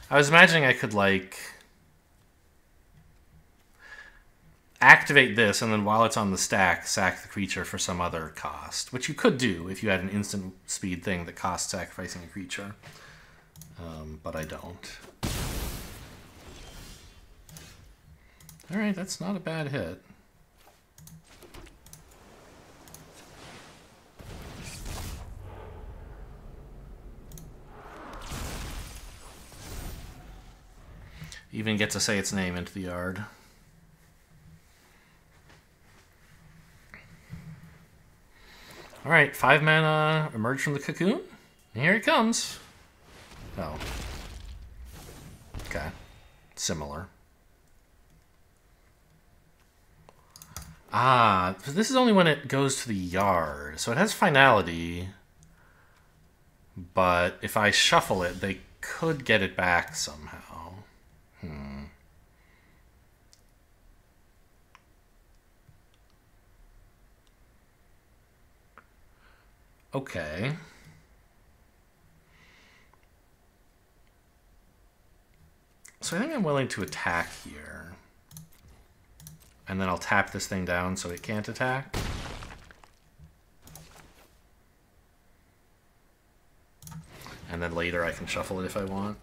I was imagining I could, like... activate this, and then while it's on the stack, sack the creature for some other cost, which you could do if you had an instant speed thing that costs sacrificing a creature. But I don't. Alright, that's not a bad hit. Even get to say its name into the yard. Alright, 5 mana, emerge from the cocoon. And here he comes. Oh. Okay. Similar. Ah, this is only when it goes to the yard. So it has finality. But if I shuffle it, they could get it back somehow. Okay. So I think I'm willing to attack here. And then I'll tap this thing down so it can't attack. And then later I can shuffle it if I want.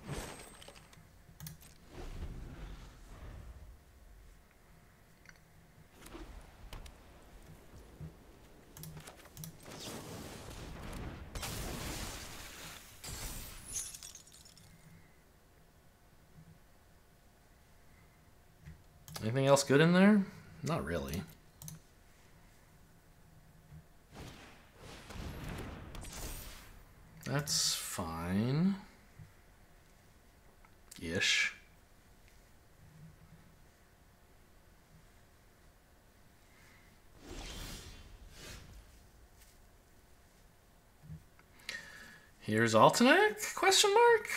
Anything else good in there? Not really. That's fine. Ish. Here's Altenac? Question mark?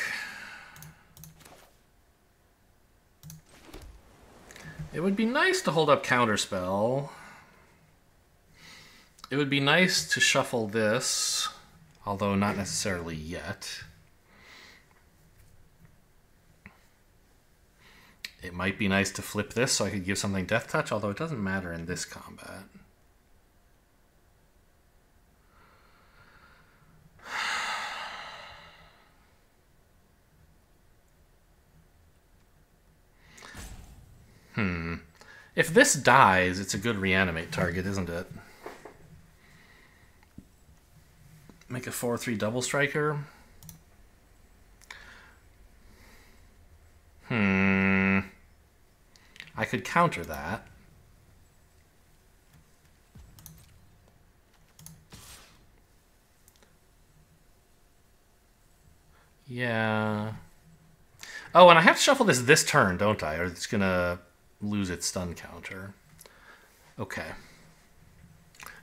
It would be nice to hold up Counterspell. It would be nice to shuffle this, although not necessarily yet. It might be nice to flip this so I could give something Death Touch, although it doesn't matter in this combat. If this dies, it's a good reanimate target, isn't it? Make a 4/3 double striker. I could counter that. Yeah. Oh, and I have to shuffle this turn, don't I? Or it's gonna lose its stun counter. Okay.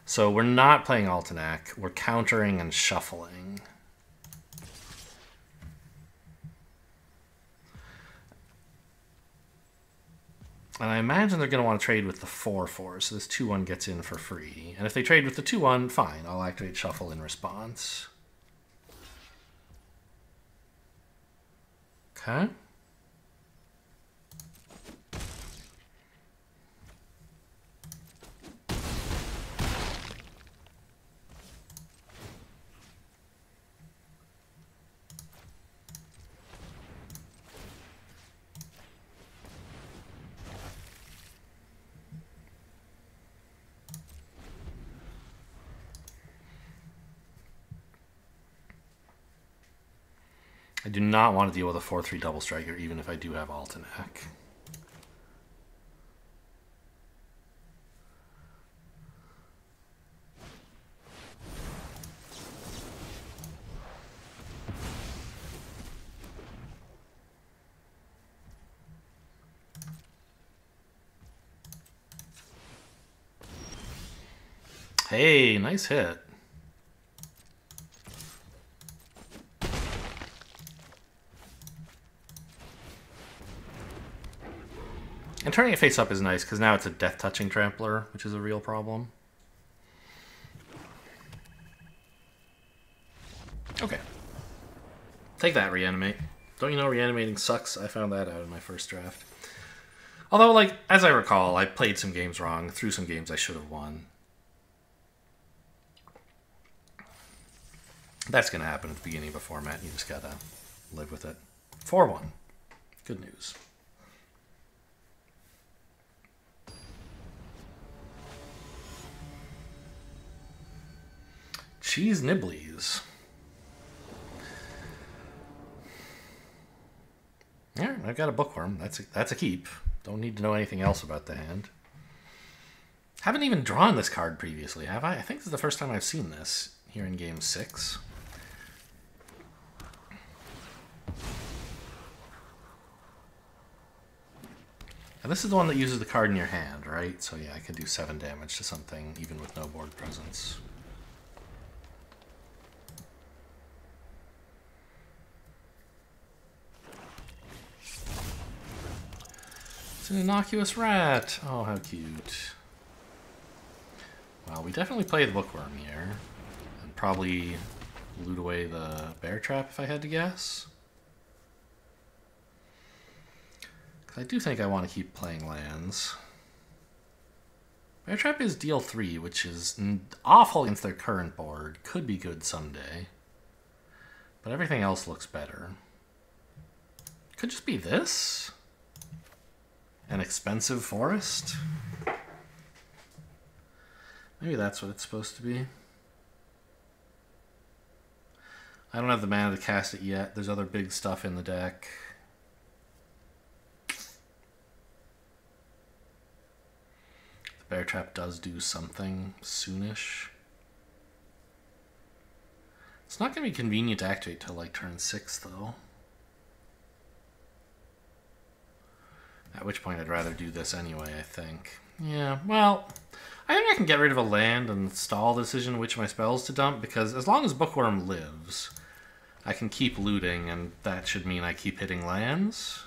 So we're not playing Altenac. We're countering and shuffling. And I imagine they're going to want to trade with the 4/4, so this 2/1 gets in for free. And if they trade with the 2/1, fine. I'll activate Shuffle in response. Okay. I do not want to deal with a 4/3 double striker, even if I do have Altenac. Hey, nice hit. And turning it face up is nice, because now it's a death-touching trampler, which is a real problem. Okay. Take that, Reanimate. Don't you know reanimating sucks? I found that out in my first draft. Although, like, as I recall, I played some games wrong, threw some games I should have won. That's going to happen at the beginning of a format. You just got to live with it. 4-1. Good news. Cheese Nibblies. Yeah, I've got a bookworm. That's a keep. Don't need to know anything else about the hand. Haven't even drawn this card previously, have I? I think this is the first time I've seen this here in Game 6. And this is the one that uses the card in your hand, right? So yeah, I could do 7 damage to something even with no board presence. It's an innocuous rat. Oh, how cute. Well, we definitely play the bookworm here. And probably loot away the bear trap if I had to guess. I do think I want to keep playing lands. Bear Trap is deal 3, which is awful against their current board. Could be good someday. But everything else looks better. Could just be this. An expensive forest. Maybe that's what it's supposed to be. I don't have the mana to cast it yet. There's other big stuff in the deck. Bear Trap does do something soonish. It's not going to be convenient to activate till like turn 6 though. At which point I'd rather do this anyway, I think. Yeah, well, I think I can get rid of a land and stall the decision which of my spells to dump, because as long as Bookworm lives, I can keep looting, and that should mean I keep hitting lands.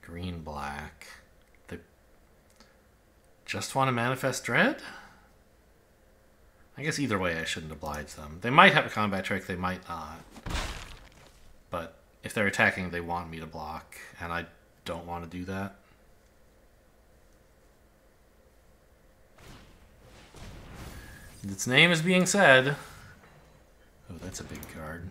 Green, black. They just want to manifest dread? I guess either way I shouldn't oblige them. They might have a combat trick, they might not. But if they're attacking, they want me to block, and I don't want to do that. Its name is being said. Oh, that's a big card.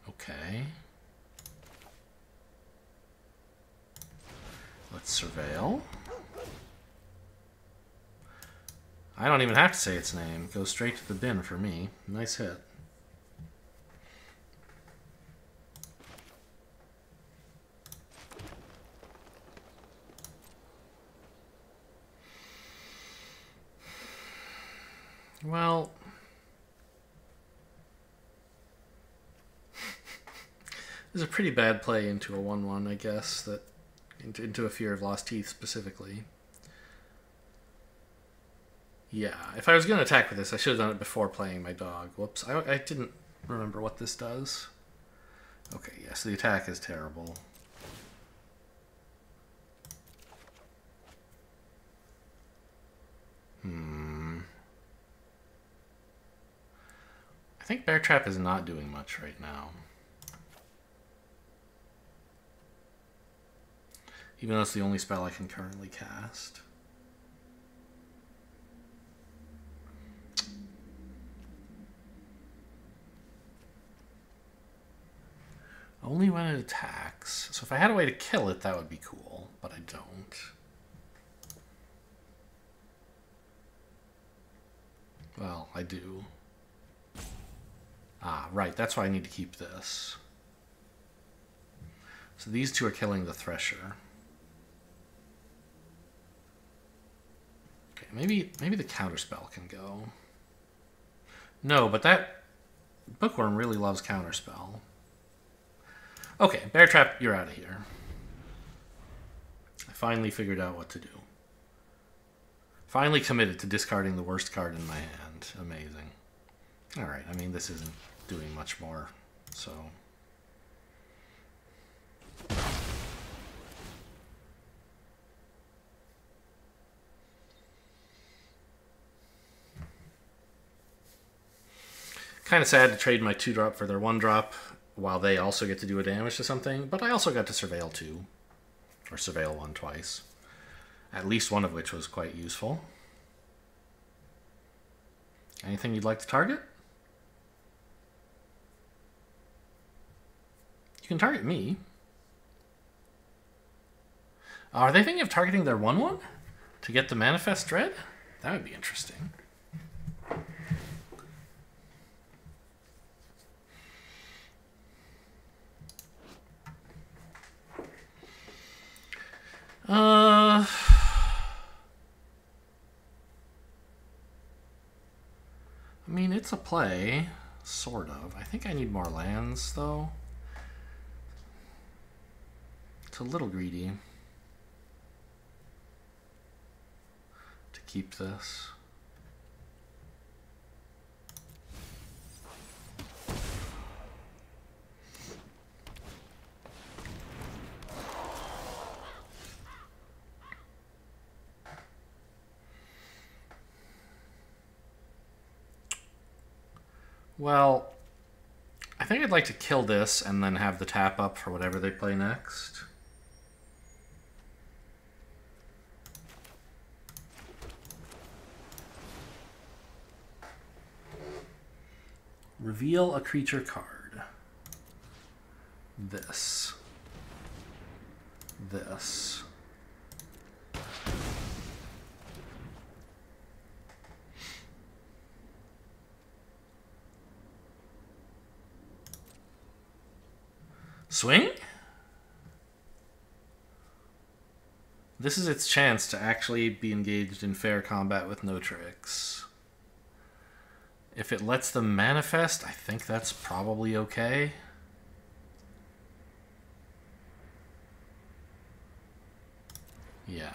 Okay. Let's surveil. I don't even have to say its name. It goes straight to the bin for me. Nice hit. Well, there's a pretty bad play into a 1/1, I guess, that into a Fear of Lost Teeth specifically. Yeah, if I was going to attack with this, I should have done it before playing my dog. Whoops, I didn't remember what this does. Okay, yes, the attack is terrible. I think Bear Trap is not doing much right now. Even though it's the only spell I can currently cast. Only when it attacks. So if I had a way to kill it, that would be cool, but I don't. Well, I do. Ah, right, that's why I need to keep this. So these two are killing the Thresher. Okay, maybe the Counterspell can go. No, but that Bookworm really loves Counterspell. Okay, Bear Trap, you're out of here. I finally figured out what to do. Finally committed to discarding the worst card in my hand. Amazing. Alright, I mean, this isn't doing much more, so... Kind of sad to trade my 2-drop for their 1-drop while they also get to do a damage to something, but I also got to Surveil 2, or Surveil 1 twice. At least one of which was quite useful. Anything you'd like to target? You can target me. Are they thinking of targeting their 1/1 to get the Manifest Dread? That would be interesting. I mean, it's a play, sort of. I think I need more lands, though. It's a little greedy to keep this. Well, I think I'd like to kill this and then have the tap up for whatever they play next. Reveal a creature card. This. This. Swing? This is its chance to actually be engaged in fair combat with no tricks. If it lets them manifest, I think that's probably okay. Yeah.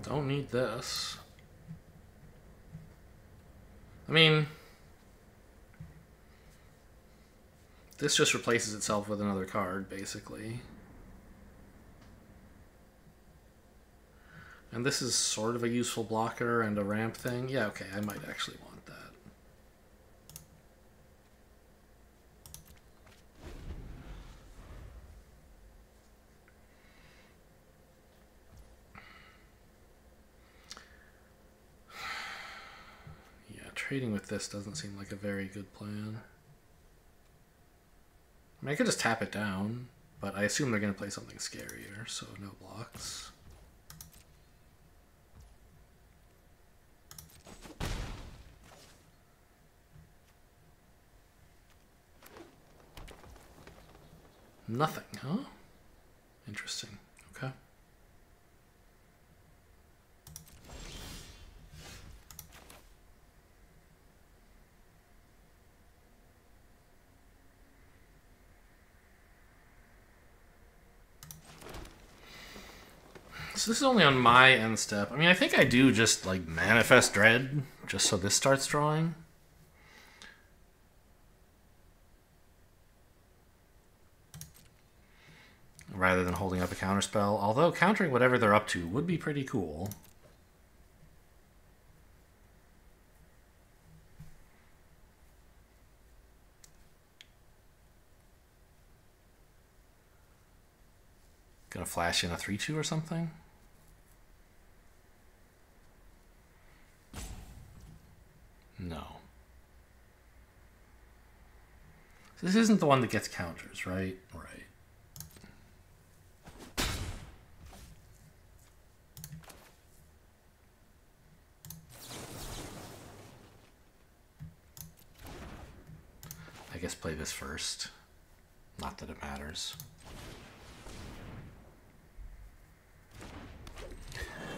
Don't need this. I mean, this just replaces itself with another card, basically. And this is sort of a useful blocker and a ramp thing. Yeah, okay, I might actually want that. Trading with this doesn't seem like a very good plan. I mean, I could just tap it down, but I assume they're going to play something scarier, so no blocks. Nothing, huh? Interesting. Okay. So this is only on my end step. I mean, I think I do just like Manifest Dread just so this starts drawing. Rather than holding up a counterspell. Although countering whatever they're up to would be pretty cool. Gonna flash in a 3/2 or something? No. So this isn't the one that gets counters, right? Right. I guess play this first. Not that it matters.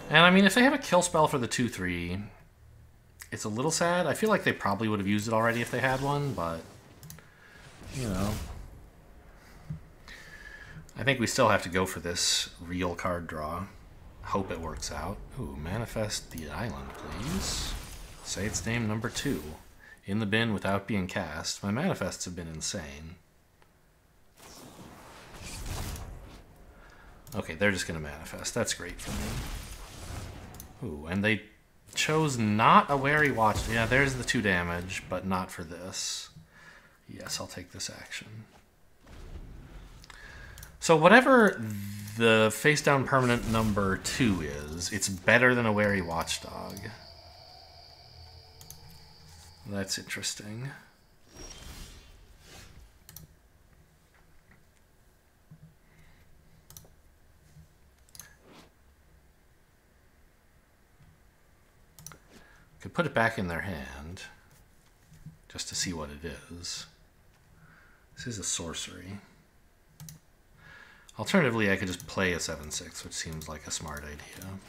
And I mean, if they have a kill spell for the 2/3, it's a little sad. I feel like they probably would have used it already if they had one, but, you know. I think we still have to go for this real card draw. Hope it works out. Ooh, manifest the island, please. Say its name number 2. In the bin without being cast. My manifests have been insane. Okay, they're just going to manifest. That's great for me. Ooh, and they chose not a Wary Watch. Yeah, there's the 2 damage, but not for this. Yes, I'll take this action. So whatever the face-down permanent number 2 is, it's better than a Wary Watchdog. That's interesting. Could put it back in their hand, just to see what it is. This is a sorcery. Alternatively, I could just play a 7/6, which seems like a smart idea.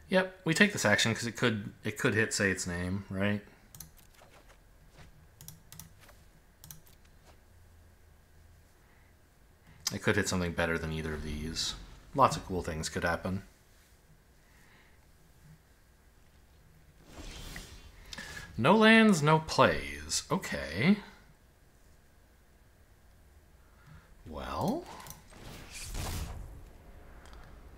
Yep, we take this action because it could hit say its name, right? It could hit something better than either of these. Lots of cool things could happen. No lands, no plays. Okay. Well,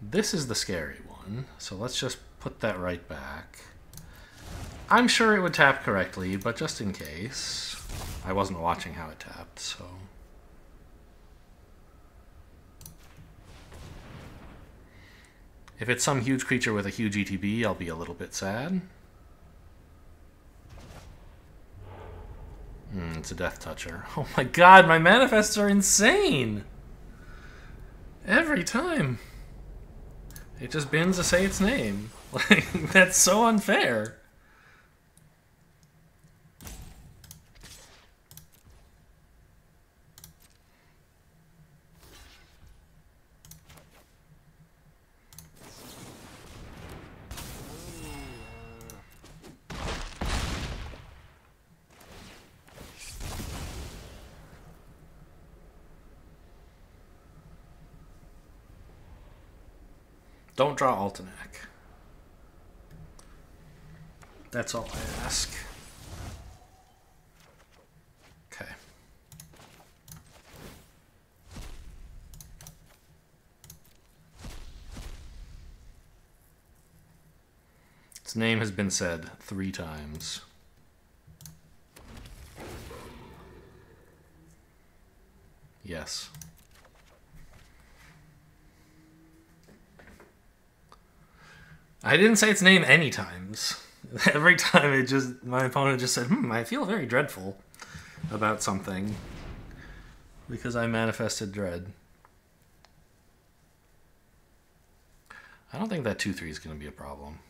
this is the scary one, so let's just put that right back. I'm sure it would tap correctly, but just in case. I wasn't watching how it tapped, so... If it's some huge creature with a huge ETB, I'll be a little bit sad. It's a Death Toucher. Oh my god, my manifests are insane! Every time. It just bins to say its name. Like, that's so unfair. Don't draw Altenac. That's all I ask. Okay. Its name has been said 3 times. Yes. I didn't say its name any times. Every time my opponent just said, I feel very dreadful about something. Because I manifested dread. I don't think that 2/3 is going to be a problem.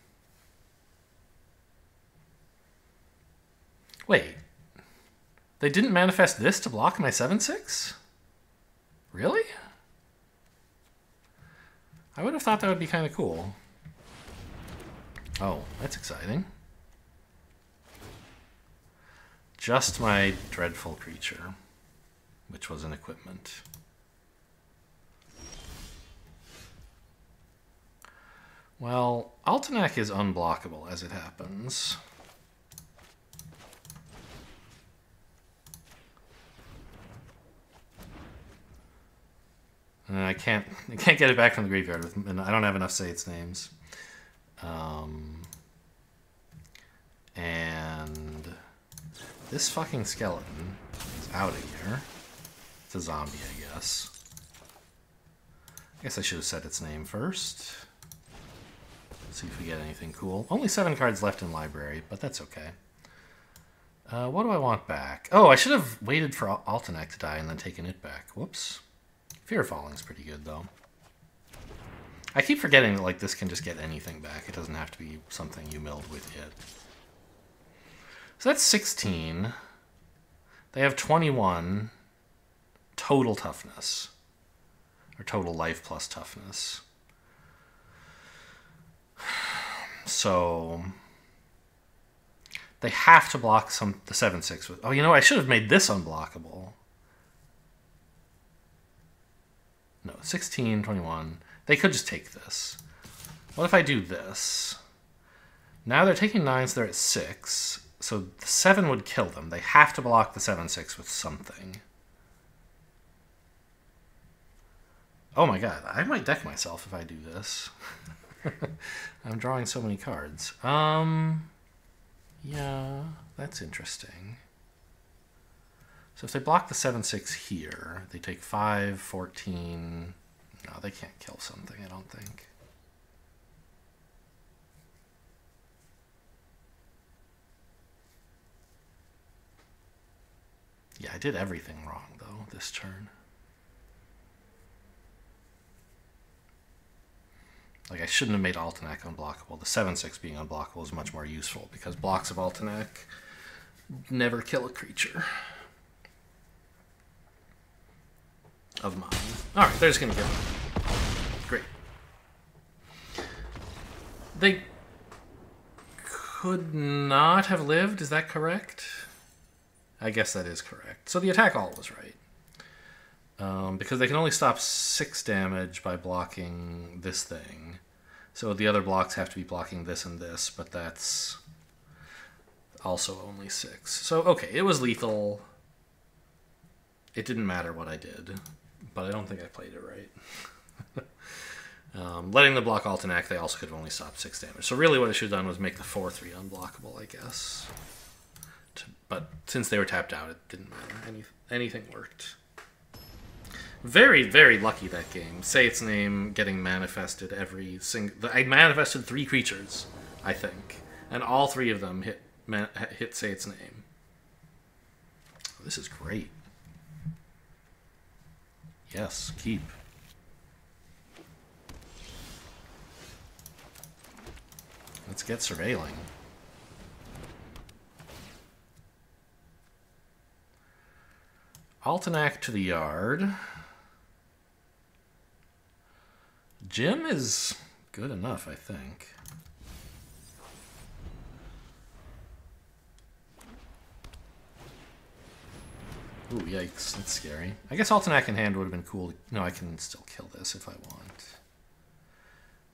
Wait. They didn't manifest this to block my 7/6? Really? I would have thought that would be kind of cool. Oh, that's exciting. Just my dreadful creature, which was an equipment. Well, Altenac is unblockable as it happens. And I can't get it back from the graveyard, and I don't have enough say its names. And this fucking skeleton is out of here. It's a zombie, I guess. I guess I should have said its name first. Let's see if we get anything cool. Only 7 cards left in library, but that's okay. What do I want back? Oh, I should have waited for Altenac to die and then taken it back. Whoops. Fear Falling's pretty good, though. I keep forgetting that like this can just get anything back. It doesn't have to be something you milled with it. So that's 16. They have 21 total toughness. Or total life plus toughness. So they have to block the 7/6 with... Oh, you know, I should have made this unblockable. No, 16, 21. They could just take this. What if I do this? Now they're taking 9, so they're at 6. So the 7 would kill them. They have to block the 7/6 with something. Oh my god, I might deck myself if I do this. I'm drawing so many cards. Yeah, that's interesting. So if they block the 7/6 here, they take 5, 14... No, they can't kill something, I don't think. Yeah, I did everything wrong, though, this turn. Like, I shouldn't have made Altenac unblockable. The 7/6 being unblockable is much more useful, because blocks of Altenac never kill a creature of mine. Alright, they're just going to kill me. Great. They could not have lived, is that correct? I guess that is correct. So the attack all was right. Because they can only stop 6 damage by blocking this thing. So the other blocks have to be blocking this and this, but that's also only 6. So, okay, it was lethal. It didn't matter what I did, but I don't think I played it right. Letting them block Altenac, they also could have only stopped 6 damage. So really what I should have done was make the 4/3 unblockable, I guess. But since they were tapped out, it didn't matter. Anything worked. Very, very lucky that game. Say Its Name getting manifested every single... I manifested 3 creatures, I think. And all 3 of them hit Say Its Name. Oh, this is great. Yes, keep. Let's get surveilling. Altenac to the yard. Jim is good enough, I think. Ooh, yikes. That's scary. I guess Altenac in hand would have been cool. No, I can still kill this if I want.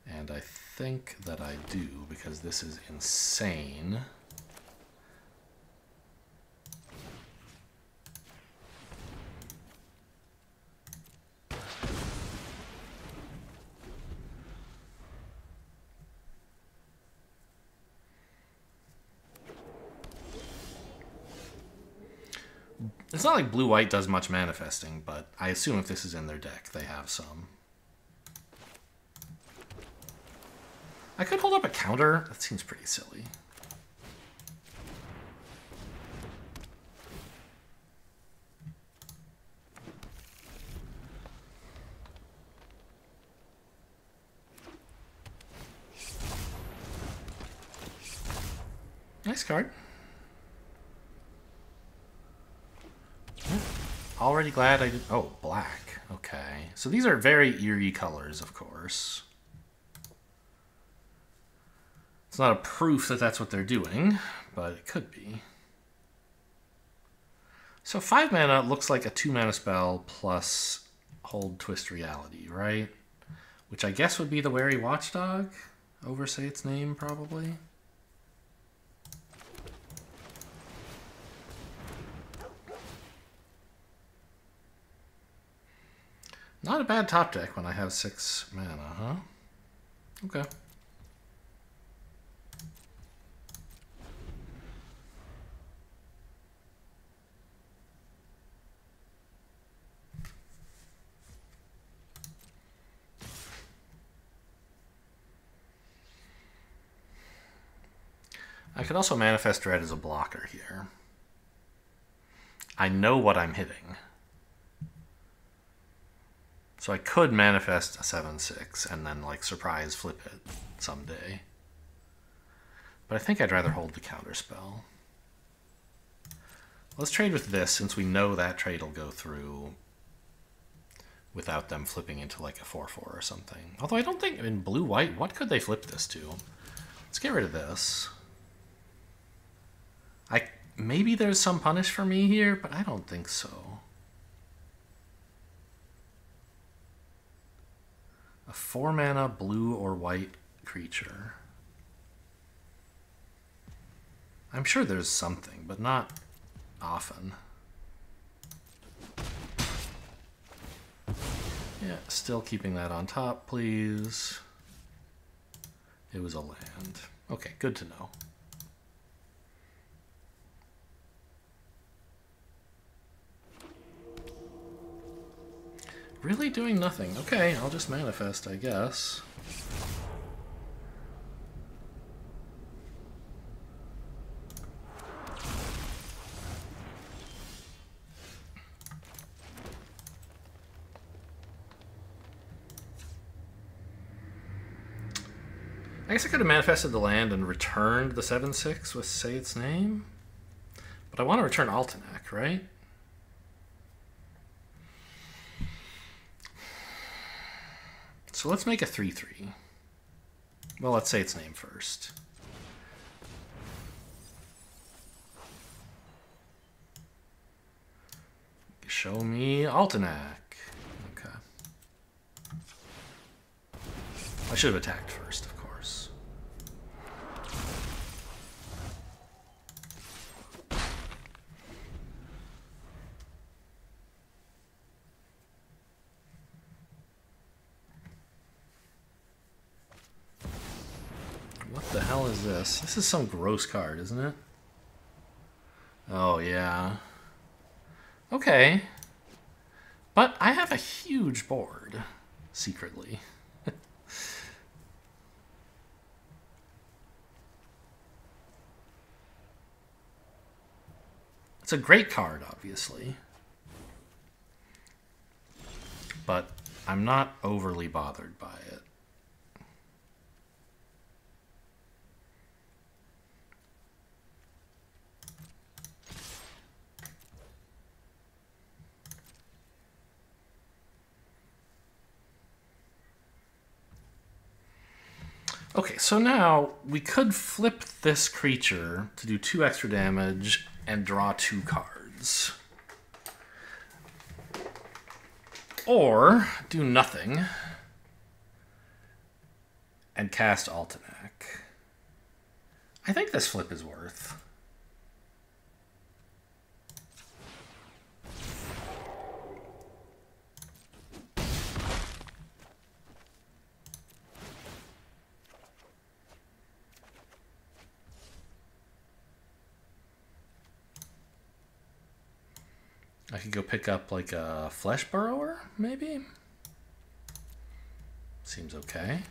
And I think that I do, because this is insane. It's not like blue-white does much manifesting, but I assume if this is in their deck, they have some. I could hold up a counter. That seems pretty silly. Nice card. Already glad I did... Oh, black. Okay. So these are very eerie colors, of course. It's not a proof that that's what they're doing, but it could be. So 5 mana looks like a 2 mana spell plus Hold Twist Reality, right? Which I guess would be the Wary Watchdog over Say Its Name, probably. Not a bad top deck when I have 6 mana, huh? Okay. I could also manifest Dread as a blocker here. I know what I'm hitting. So I could manifest a 7/6 and then like surprise flip it someday. But I think I'd rather hold the counterspell. Let's trade with this since we know that trade will go through without them flipping into like a 4/4 or something. Although I don't think in blue-white, what could they flip this to? Let's get rid of this. Maybe there's some punish for me here, but I don't think so. A 4-mana blue or white creature. I'm sure there's something, but not often. Yeah, still keeping that on top, please. It was a land. Okay, good to know. Really doing nothing. Okay, I'll just manifest, I guess. I guess I could have manifested the land and returned the 7/6 with Say Its Name. But I want to return Altenac, right? So let's make a 3/3. Well, let's say its name first. Show me Altenac. Okay. I should have attacked first, of course. What the hell is this? This is some gross card, isn't it? Oh, yeah. Okay. But I have a huge board, secretly. It's a great card, obviously. But I'm not overly bothered by it. Okay, so now we could flip this creature to do 2 extra damage and draw 2 cards. Or do nothing and cast Altenac. I think this flip is worth. I could go pick up like a Flesh Burrower, maybe? Seems okay.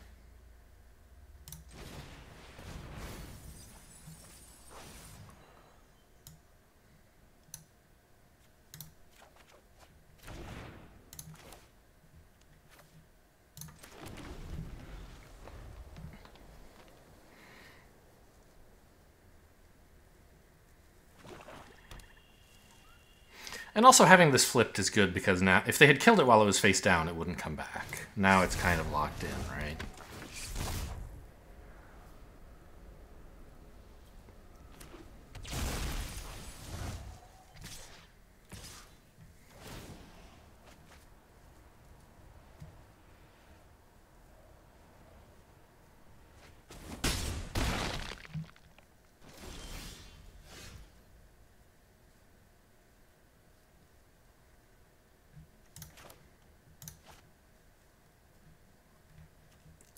And also having this flipped is good because now, if they had killed it while it was face down, it wouldn't come back. Now it's kind of locked in, right?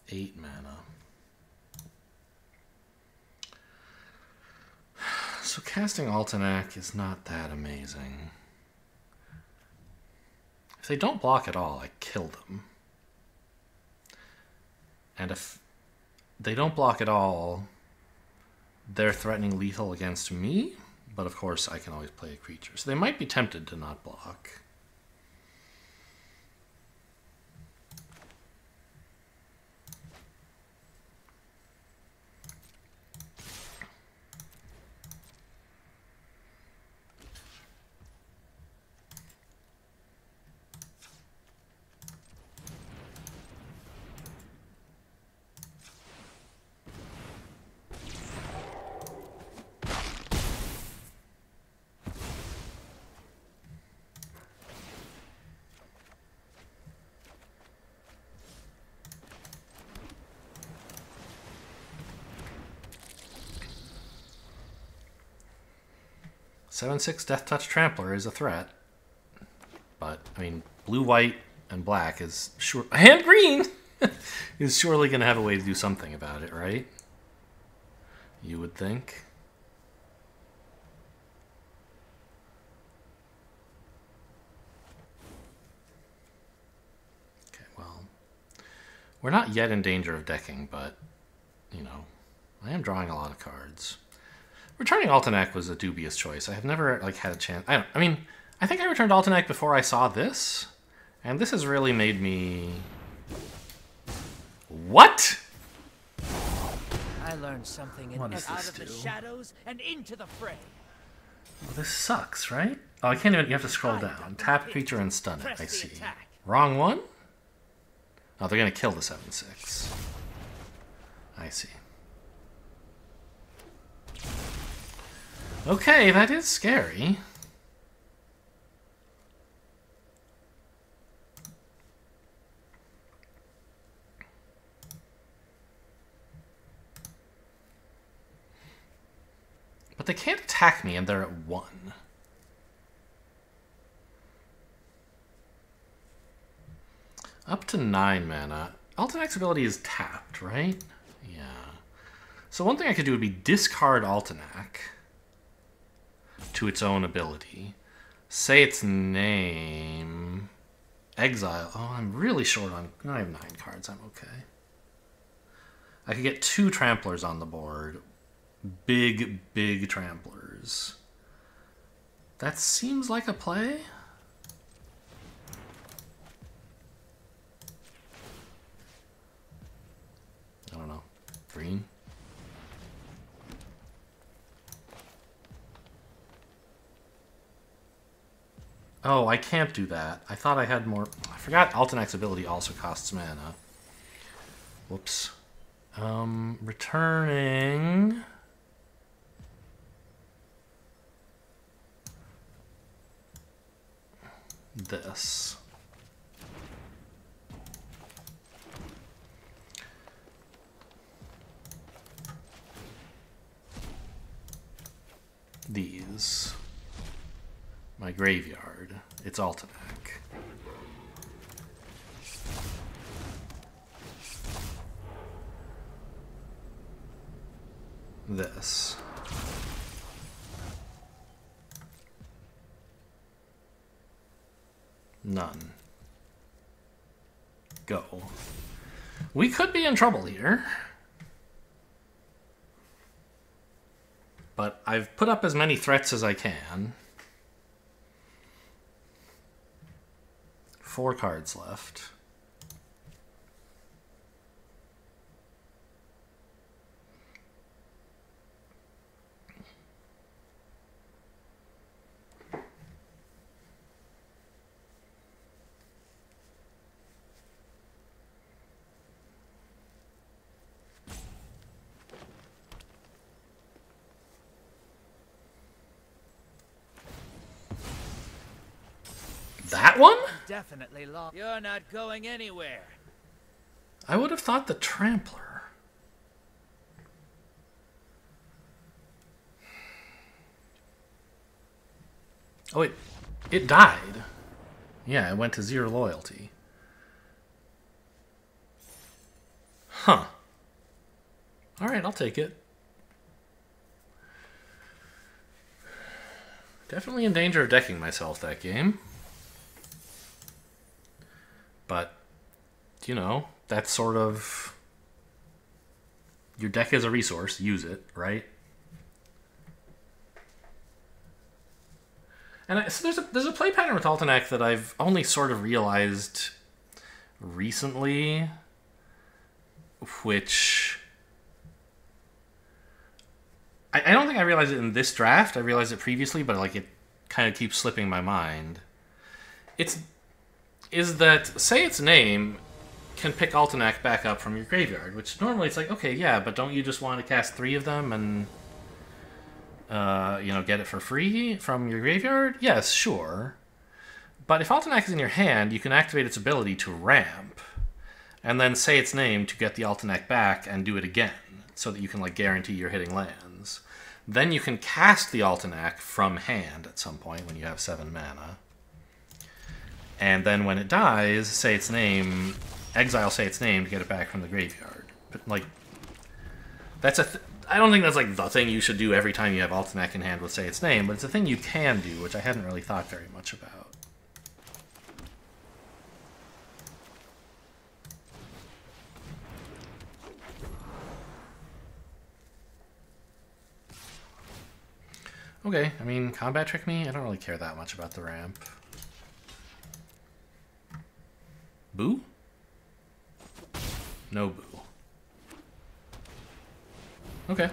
Eight mana. So casting Altenac is not that amazing. If they don't block at all, I kill them. And if they don't block at all, they're threatening lethal against me, but of course I can always play a creature. So they might be tempted to not block. 7/6 Death Touch Trampler is a threat. But, I mean, blue, white, and black is sure... And green! is surely going to have a way to do something about it, right? You would think. Okay, well... We're not yet in danger of decking, but, you know, I am drawing a lot of cards. Returning Altenac was a dubious choice. I have never, like, had a chance... I mean, I think I returned Altenac before I saw this, and this has really made me... What? I learned something in this. Out of the shadows and into the fray. Well, this sucks, right? Oh, I can't even... You have to scroll down. Tap creature and stun it. I see. Wrong one? Oh, they're going to kill the 7/6. I see. Okay, that is scary. But they can't attack me, and they're at 1. Up to 9 mana. Altenac's ability is tapped, right? Yeah. So one thing I could do would be discard Altenac to its own ability. Say its name. Exile. Oh, I'm really short on... I have 9 cards. I'm okay. I could get 2 Tramplers on the board. Big, big Tramplers. That seems like a play. I don't know. Green? Oh, I can't do that. I thought I had more... I forgot Altenac's ability also costs mana. Whoops. Returning... this. These. My graveyard. It's Altenac. This. None. Go. We could be in trouble here. But I've put up as many threats as I can. 4 cards left. That one? Definitely lost. You're not going anywhere. I would have thought the Trampler. Oh, it died. Yeah, it went to 0 loyalty. Huh. Alright, I'll take it. Definitely in danger of decking myself that game. But, you know, that's sort of... Your deck is a resource. Use it, right? And so there's a play pattern with Altenac that I've only sort of realized recently, which... I don't think I realized it in this draft. I realized it previously, but like it kind of keeps slipping my mind. Is that, say its name can pick Altenac back up from your graveyard, which normally it's like, okay, yeah, but don't you just want to cast 3 of them and, you know, get it for free from your graveyard? Yes, sure. But if Altenac is in your hand, you can activate its ability to ramp, and then say its name to get the Altenac back and do it again, so that you can, like, guarantee you're hitting lands. Then you can cast the Altenac from hand at some point when you have 7 mana. And then when it dies, say its name, exile say its name to get it back from the graveyard. But, like, that's I don't think that's, like, the thing you should do every time you have Altenac in hand with say its name, but it's a thing you can do, which I hadn't really thought very much about. Okay, I mean, combat trick me? I don't really care that much about the ramp. Boo? No boo. Okay.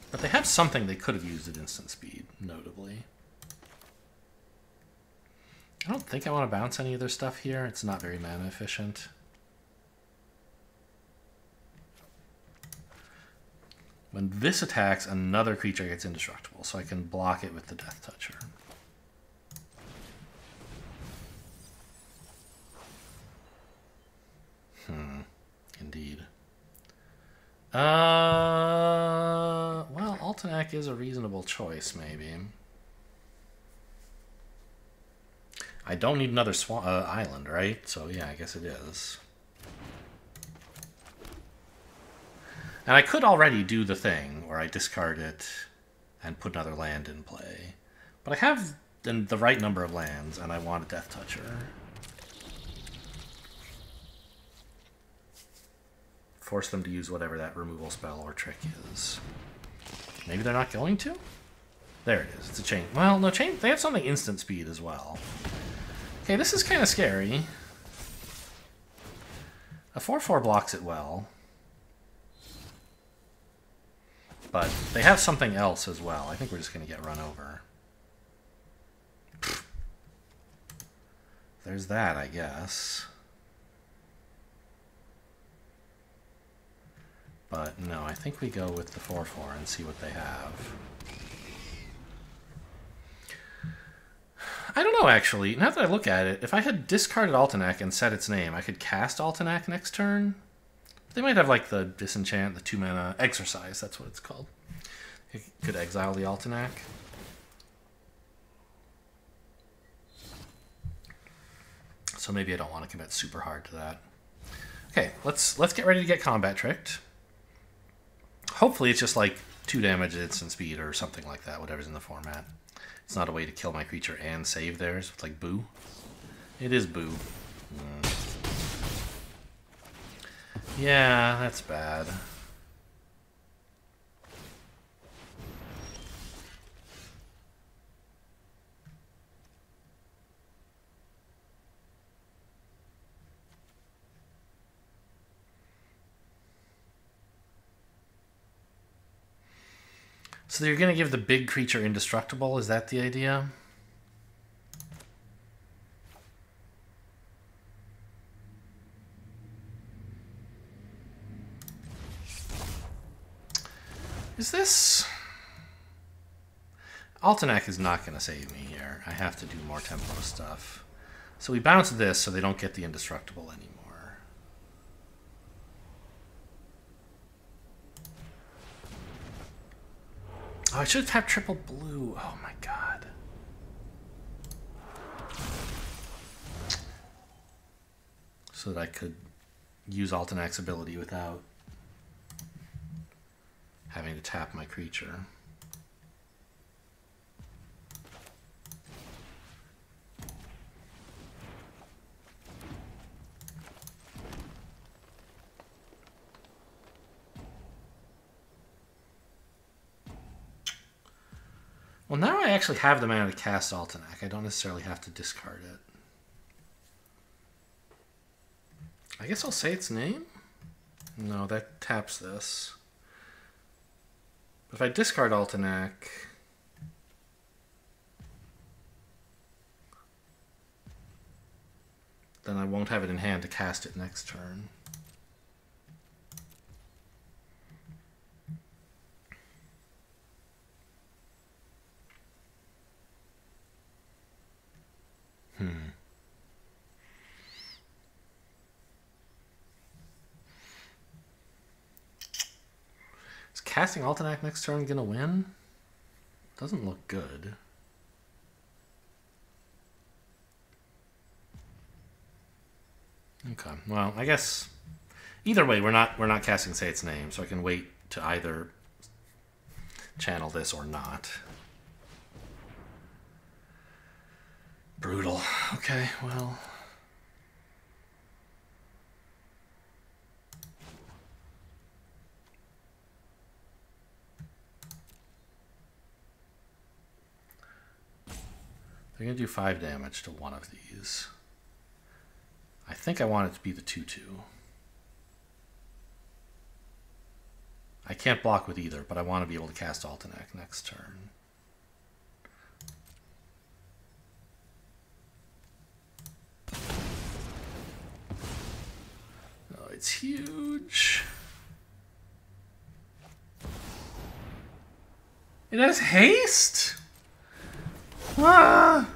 But they have something they could have used at instant speed, notably. I don't think I want to bounce any of their stuff here. It's not very mana efficient. When this attacks, another creature gets indestructible, so I can block it with the Death Toucher. Indeed. Well, Altenac is a reasonable choice, maybe. I don't need another island, right? So yeah, I guess it is. And I could already do the thing where I discard it and put another land in play. But I have the right number of lands, and I want a Death Toucher. Force them to use whatever that removal spell or trick is. Maybe they're not going to? There it is. It's a chain. Well, no, chain. They have something instant speed as well. Okay, this is kind of scary. A 4/4 blocks it well. But they have something else as well. I think we're just going to get run over. There's that, I guess. But no, I think we go with the 4/4 and see what they have. I don't know, actually. Now that I look at it, if I had discarded Altenac and set its name, I could cast Altenac next turn. They might have, like, the Disenchant, the 2-mana Exercise. That's what it's called. You could exile the Altenac. So maybe I don't want to commit super hard to that. Okay, let's get ready to get combat tricked. Hopefully it's just like 2 damage at instant speed or something like that, whatever's in the format. It's not a way to kill my creature and save theirs. It's like boo. It is boo. Yeah, that's bad. So you're going to give the big creature indestructible? Is that the idea? Is this... Altenac is not going to save me here. I have to do more tempo stuff. So we bounce this so they don't get the indestructible anymore. Oh, I should have triple blue. Oh my god. So that I could use Altenac's ability without having to tap my creature. Well, now I actually have the mana to cast Altenac. I don't necessarily have to discard it. I guess I'll say its name? No, that taps this. But if I discard Altenac... then I won't have it in hand to cast it next turn. Is casting Altenac next turn gonna win? Doesn't look good. Okay, well, I guess either way, we're not casting Say Its Name, so I can wait to either channel this or not. Brutal. Okay, well. They're going to do 5 damage to one of these. I think I want it to be the 2/2. I can't block with either, but I want to be able to cast Altenac next turn. Oh, it's huge. It has haste? Ah!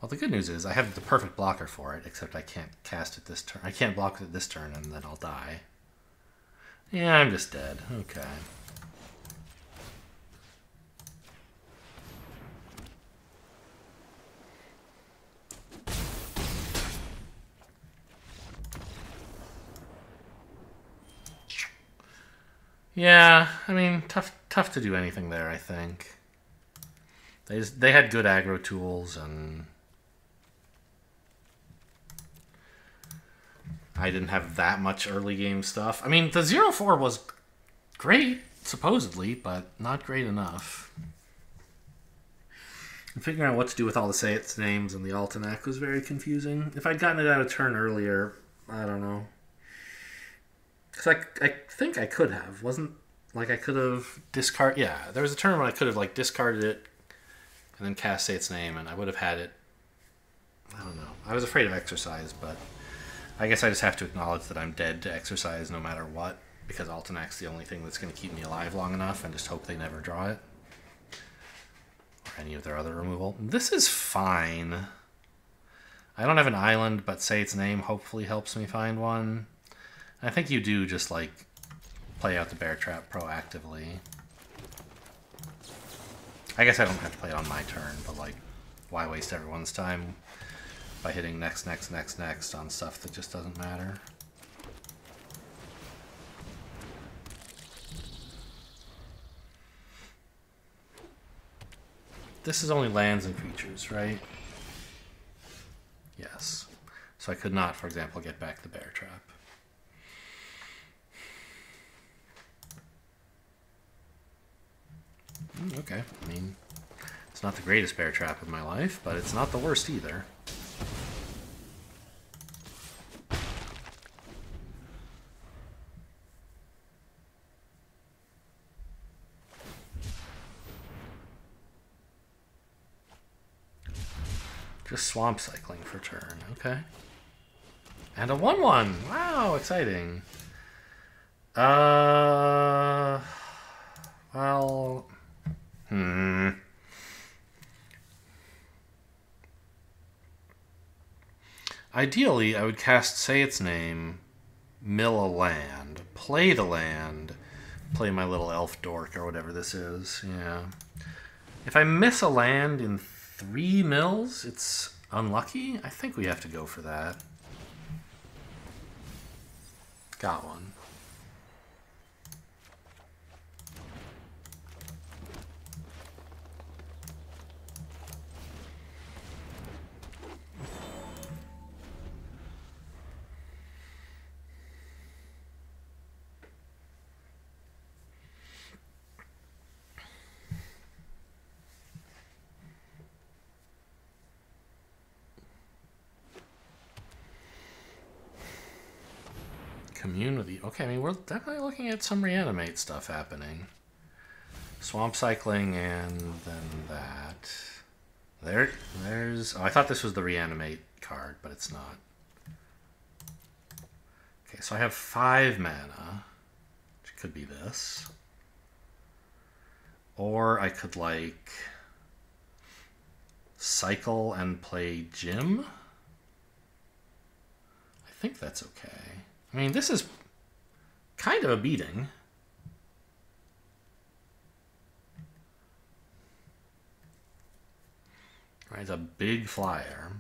Well, the good news is I have the perfect blocker for it, except I can't cast it this turn. I can't block it this turn, and then I'll die. Yeah, I'm just dead. Okay. Yeah, I mean, tough to do anything there, I think. They had good aggro tools, and I didn't have that much early game stuff. I mean, the 0-4 was great, supposedly, but not great enough. And figuring out what to do with all the Say Its Names and the Altenac was very confusing. If I'd gotten it out a turn earlier, I don't know. Because I think I could have. Wasn't like I could have discarded... Yeah, there was a turn when I could have like discarded it and then cast Say Its Name, and I would have had it... I don't know. I was afraid of Exercise, but I guess I just have to acknowledge that I'm dead to Exercise no matter what, because Altenac's the only thing that's going to keep me alive long enough, and just hope they never draw it. Or any of their other removal. This is fine. I don't have an island, but Say Its Name hopefully helps me find one. I think you do just, like, play out the Bear Trap proactively. I guess I don't have to play it on my turn, but, like, why waste everyone's time by hitting next on stuff that just doesn't matter? This is only lands and creatures, right? Yes. So I could not, for example, get back the Bear Trap. Okay, I mean, it's not the greatest Bear Trap of my life, but it's not the worst either. Just Swamp Cycling for turn, okay. And a 1/1! Wow, exciting. Well... Ideally, I would cast Say Its Name, mill a land, play the land, play my little elf dork or whatever this is, yeah. If I miss a land in 3 mills, it's unlucky. I think we have to go for that. Got one. Community. Okay, I mean, we're definitely looking at some reanimate stuff happening. Swamp Cycling and then that. There's... Oh, I thought this was the reanimate card, but it's not. Okay, so I have 5 mana, which could be this. Or I could, like, cycle and play Jim. I think that's okay. I mean, this is kind of a beating. Alright, it's a big flyer.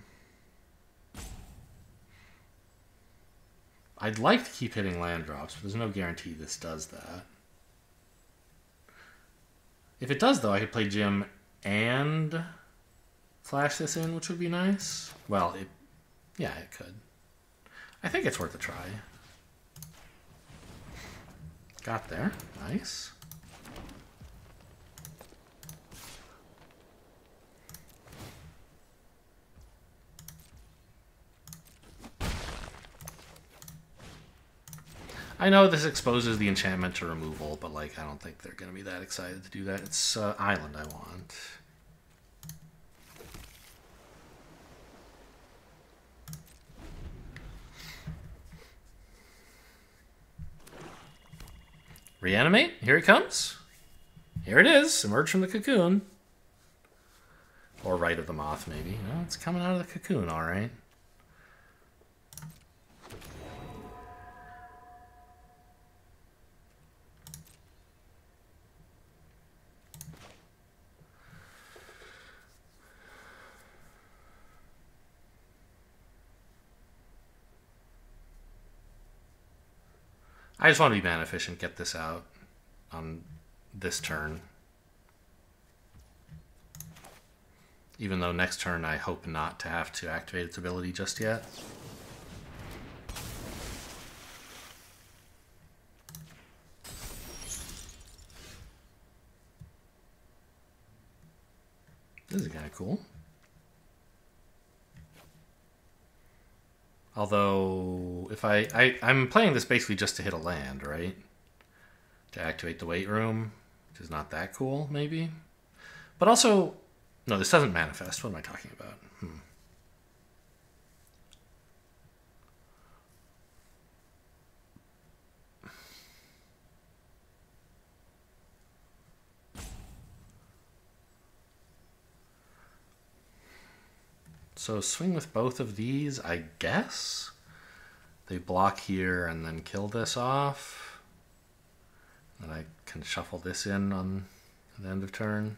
I'd like to keep hitting land drops, but there's no guarantee this does that. If it does, though, I could play Jim and flash this in, which would be nice. Well, yeah, it could. I think it's worth a try. Got there. Nice. I know this exposes the enchantment to removal, but like I don't think they're going to be that excited to do that. It's island I want. Reanimate? Here it comes. Here it is. Emerge from the cocoon. Or Rite of the Moth, maybe. No, it's coming out of the cocoon, all right. I just want to be mana efficient, get this out on this turn. Even though next turn I hope not to have to activate its ability just yet. This is kind of cool. Although, if I'm playing this basically just to hit a land, right? To activate the weight room, which is not that cool, maybe. But also, no, this doesn't manifest. What am I talking about? So swing with both of these, I guess. They block here and then kill this off. And I can shuffle this in on the end of turn.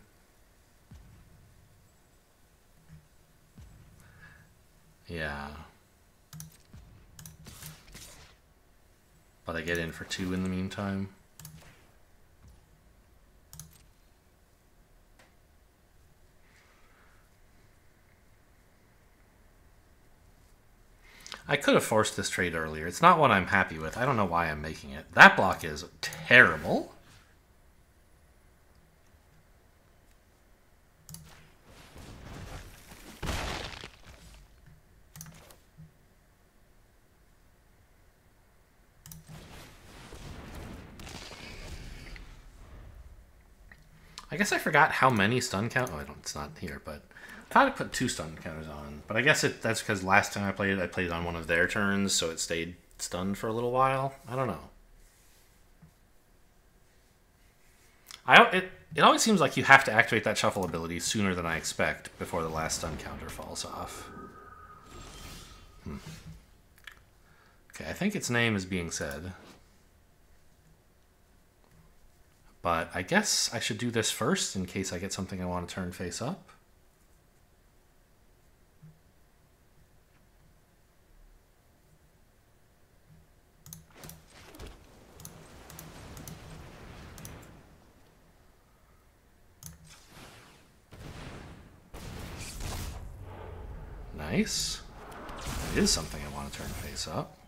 Yeah. But I get in for 2 in the meantime. I could have forced this trade earlier. It's not one I'm happy with. I don't know why I'm making it. That block is terrible. I guess I forgot how many stun count. Oh, it's not here, but I thought I put 2 stun counters on. But I guess that's because last time I played it on one of their turns, so it stayed stunned for a little while. I don't know. It always seems like you have to activate that shuffle ability sooner than I expect before the last stun counter falls off. Okay, I think its name is being said. But I guess I should do this first in case I get something I want to turn face up. Nice. It is something I want to turn face up.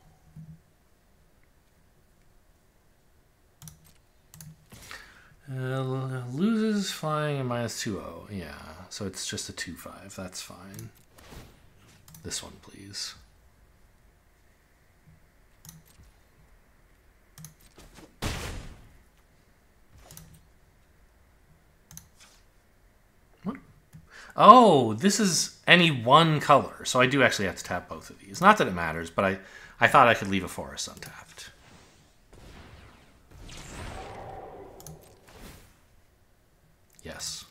Loses flying and -2/0. Yeah, so it's just a 2/5. That's fine. This one, please. What? Oh, this is any one color, so I do actually have to tap both of these. Not that it matters, but I thought I could leave a forest untapped. Yes.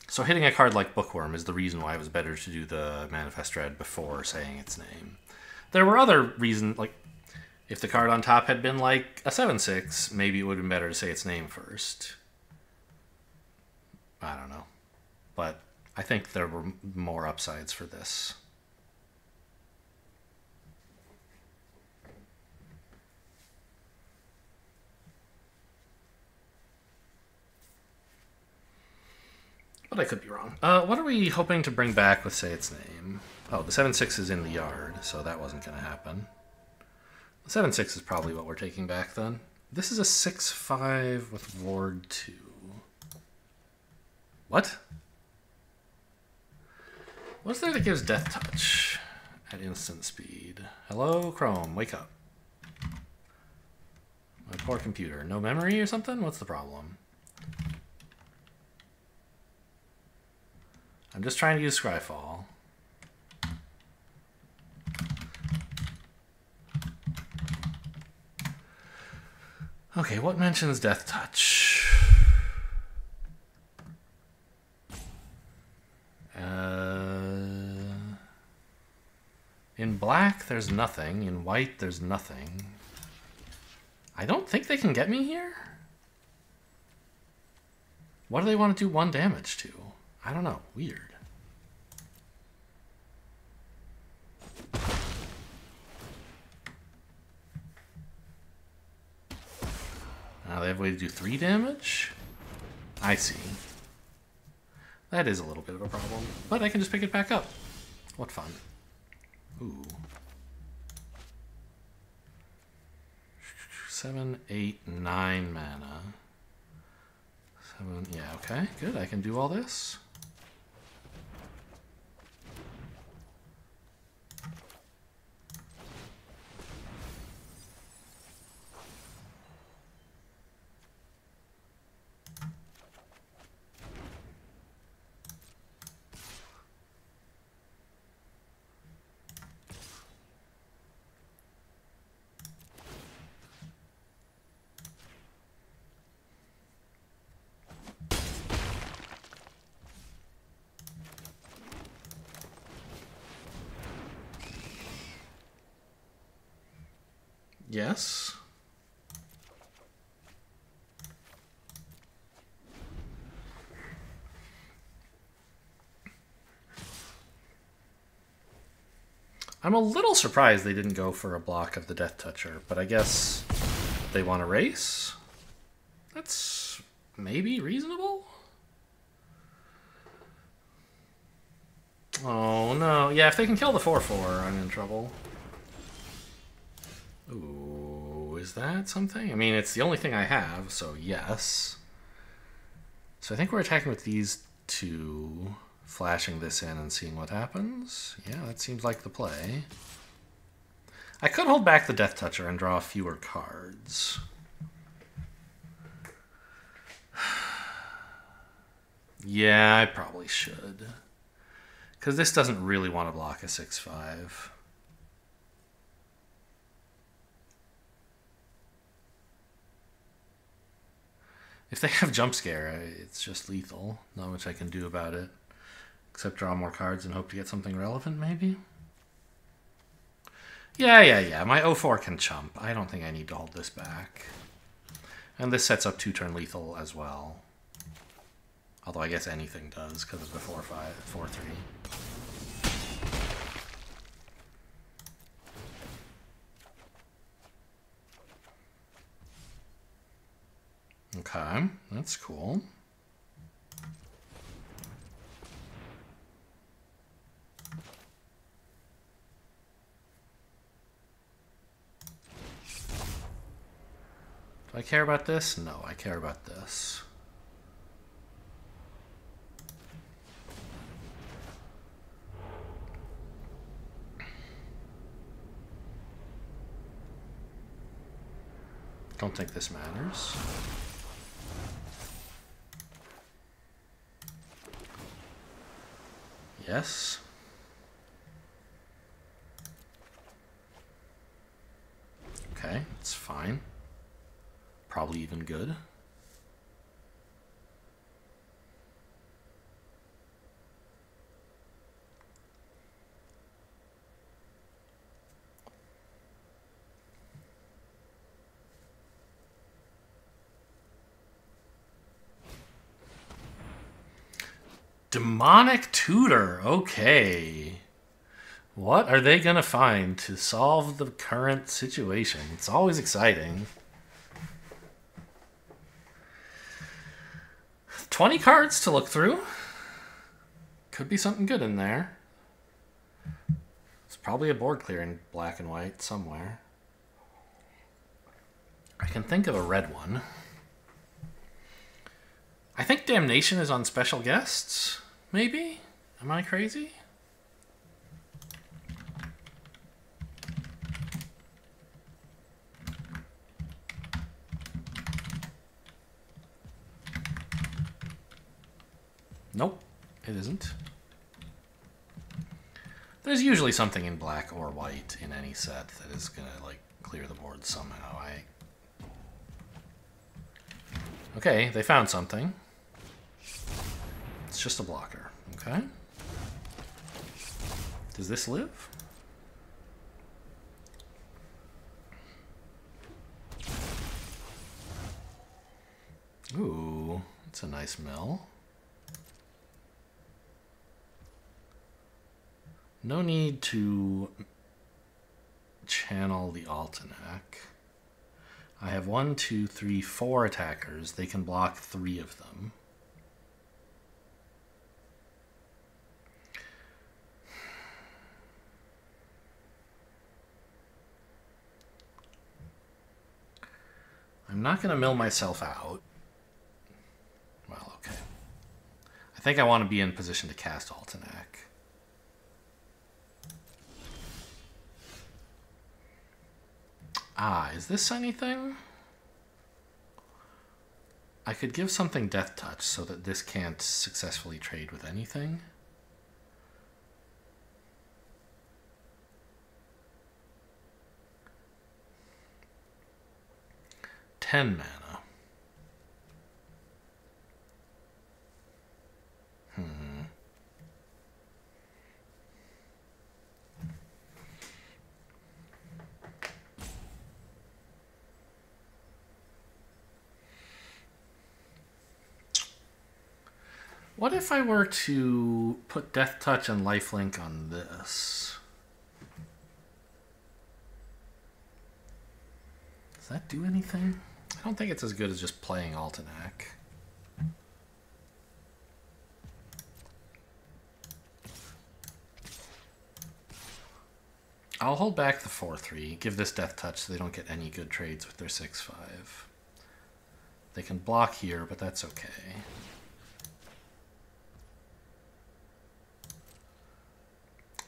So hitting a card like Bookworm is the reason why it was better to do the Manifest Dread before saying its name. There were other reasons, like If the card on top had been like a 7/6, maybe it would have been better to say its name first. I don't know. But I think there were more upsides for this. But I could be wrong. What are we hoping to bring back with say its name? Oh, the 7/6 is in the yard, so that wasn't going to happen. The 7/6 is probably what we're taking back then. This is a 6/5 with Ward 2. What? What's there that gives Death Touch at instant speed? Hello, Chrome, wake up. My poor computer. No memory or something? What's the problem? I'm just trying to use Scryfall. Okay, what mentions Death Touch? In black, there's nothing. In white, there's nothing. I don't think they can get me here. What do they want to do 1 damage to? I don't know. Weird. Now they have a way to do 3 damage? I see. That is a little bit of a problem. But I can just pick it back up. What fun. Ooh. 7, 8, 9 mana. 7, yeah, okay, good. I can do all this. Yes. I'm a little surprised they didn't go for a block of the Death Toucher, but I guess they want to race? That's maybe reasonable? Oh no. Yeah, if they can kill the 4/4, I'm in trouble. Ooh, is that something? I mean, it's the only thing I have, so yes. So I think we're attacking with these two, flashing this in and seeing what happens. Yeah, that seems like the play. I could hold back the Death Toucher and draw fewer cards. Yeah, I probably should. Because this doesn't really want to block a 6/5. If they have Jump Scare, it's just lethal. Not much I can do about it. Except draw more cards and hope to get something relevant, maybe? Yeah. My 0/4 can chump. I don't think I need to hold this back. And this sets up 2-turn lethal as well. Although I guess anything does because of the 4/5, 4/3. Okay, that's cool. Do I care about this? No, I care about this. Don't think this matters. Yes. Okay, it's fine. Probably even good. Demonic Tutor. Okay. What are they going to find to solve the current situation? It's always exciting. 20 cards to look through. Could be something good in there. It's probably a board clear in black and white somewhere. I can think of a red one. I think Damnation is on special guests, maybe? Am I crazy? Nope, it isn't. There's usually something in black or white in any set that is gonna, like, clear the board somehow. Okay, they found something. It's just a blocker, okay? Does this live? Ooh, it's a nice mill. No need to channel the Altenac. I have 1, 2, 3, 4 attackers. They can block 3 of them. I'm not going to mill myself out. Well, okay. I think I want to be in position to cast Altenac. Ah, is this anything? I could give something Death Touch so that this can't successfully trade with anything. Ten mana. What if I were to put Death Touch and Lifelink on this? Does that do anything? I don't think it's as good as just playing Altenac. I'll hold back the 4/3, give this Death Touch so they don't get any good trades with their 6/5. They can block here, but that's okay.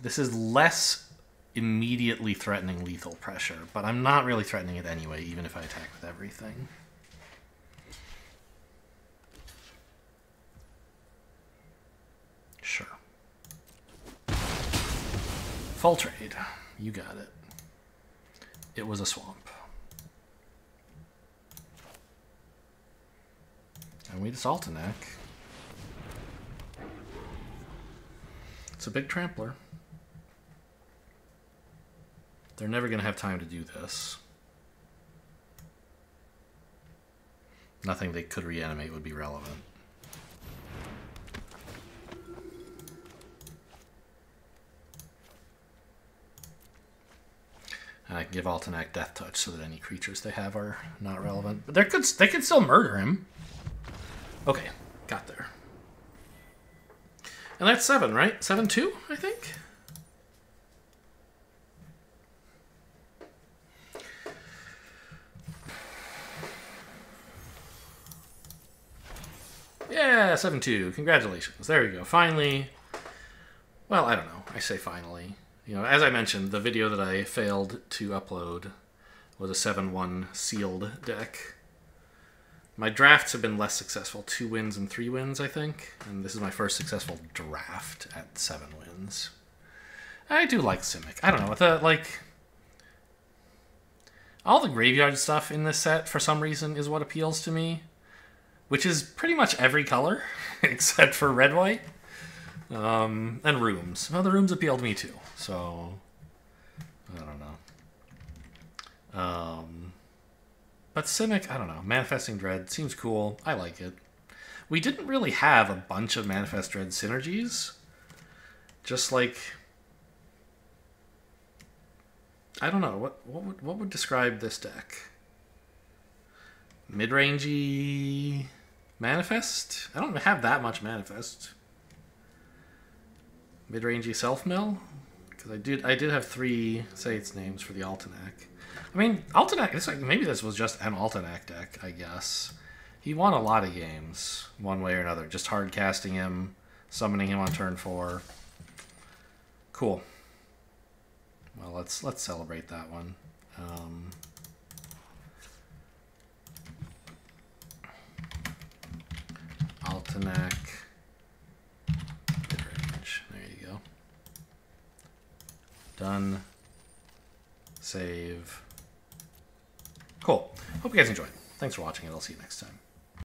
This is less immediately threatening lethal pressure, but I'm not really threatening it anyway, even if I attack with everything. Sure. Full trade. You got it. It was a swamp. And we just Altenac. It's a big trampler. They're never going to have time to do this. Nothing they could reanimate would be relevant. And I can give Altenac Death Touch so that any creatures they have are not relevant. But they could still murder him. Okay, got there. And that's 7, right? 7/2, I think? Yeah, 7/2. Congratulations. There we go. Finally. Well, I don't know. I say finally. You know, as I mentioned, the video that I failed to upload was a 7-1 sealed deck. My drafts have been less successful. 2 wins and 3 wins, I think. And this is my first successful draft at 7 wins. I do like Simic. I don't know. All the graveyard stuff in this set, for some reason, is what appeals to me. Which is pretty much every color, except for red-white. And rooms. Well, the rooms appeal to me too, so I don't know. But Simic, I don't know. Manifesting Dread seems cool. I like it. We didn't really have a bunch of Manifest Dread synergies. Just like, I don't know, what would describe this deck? Mid-rangey Manifest? I don't have that much Manifest. Mid-rangey Self-Mill? Because I did have 3 say its names for the Altenac. I mean, Altenac, it's like, maybe this was just an Altenac deck, I guess. He won a lot of games, one way or another. Just hard casting him, summoning him on turn 4. Cool. Well, let's celebrate that one. Altenac midrange. There you go. Done. Save. Cool. Hope you guys enjoyed. Thanks for watching, and I'll see you next time.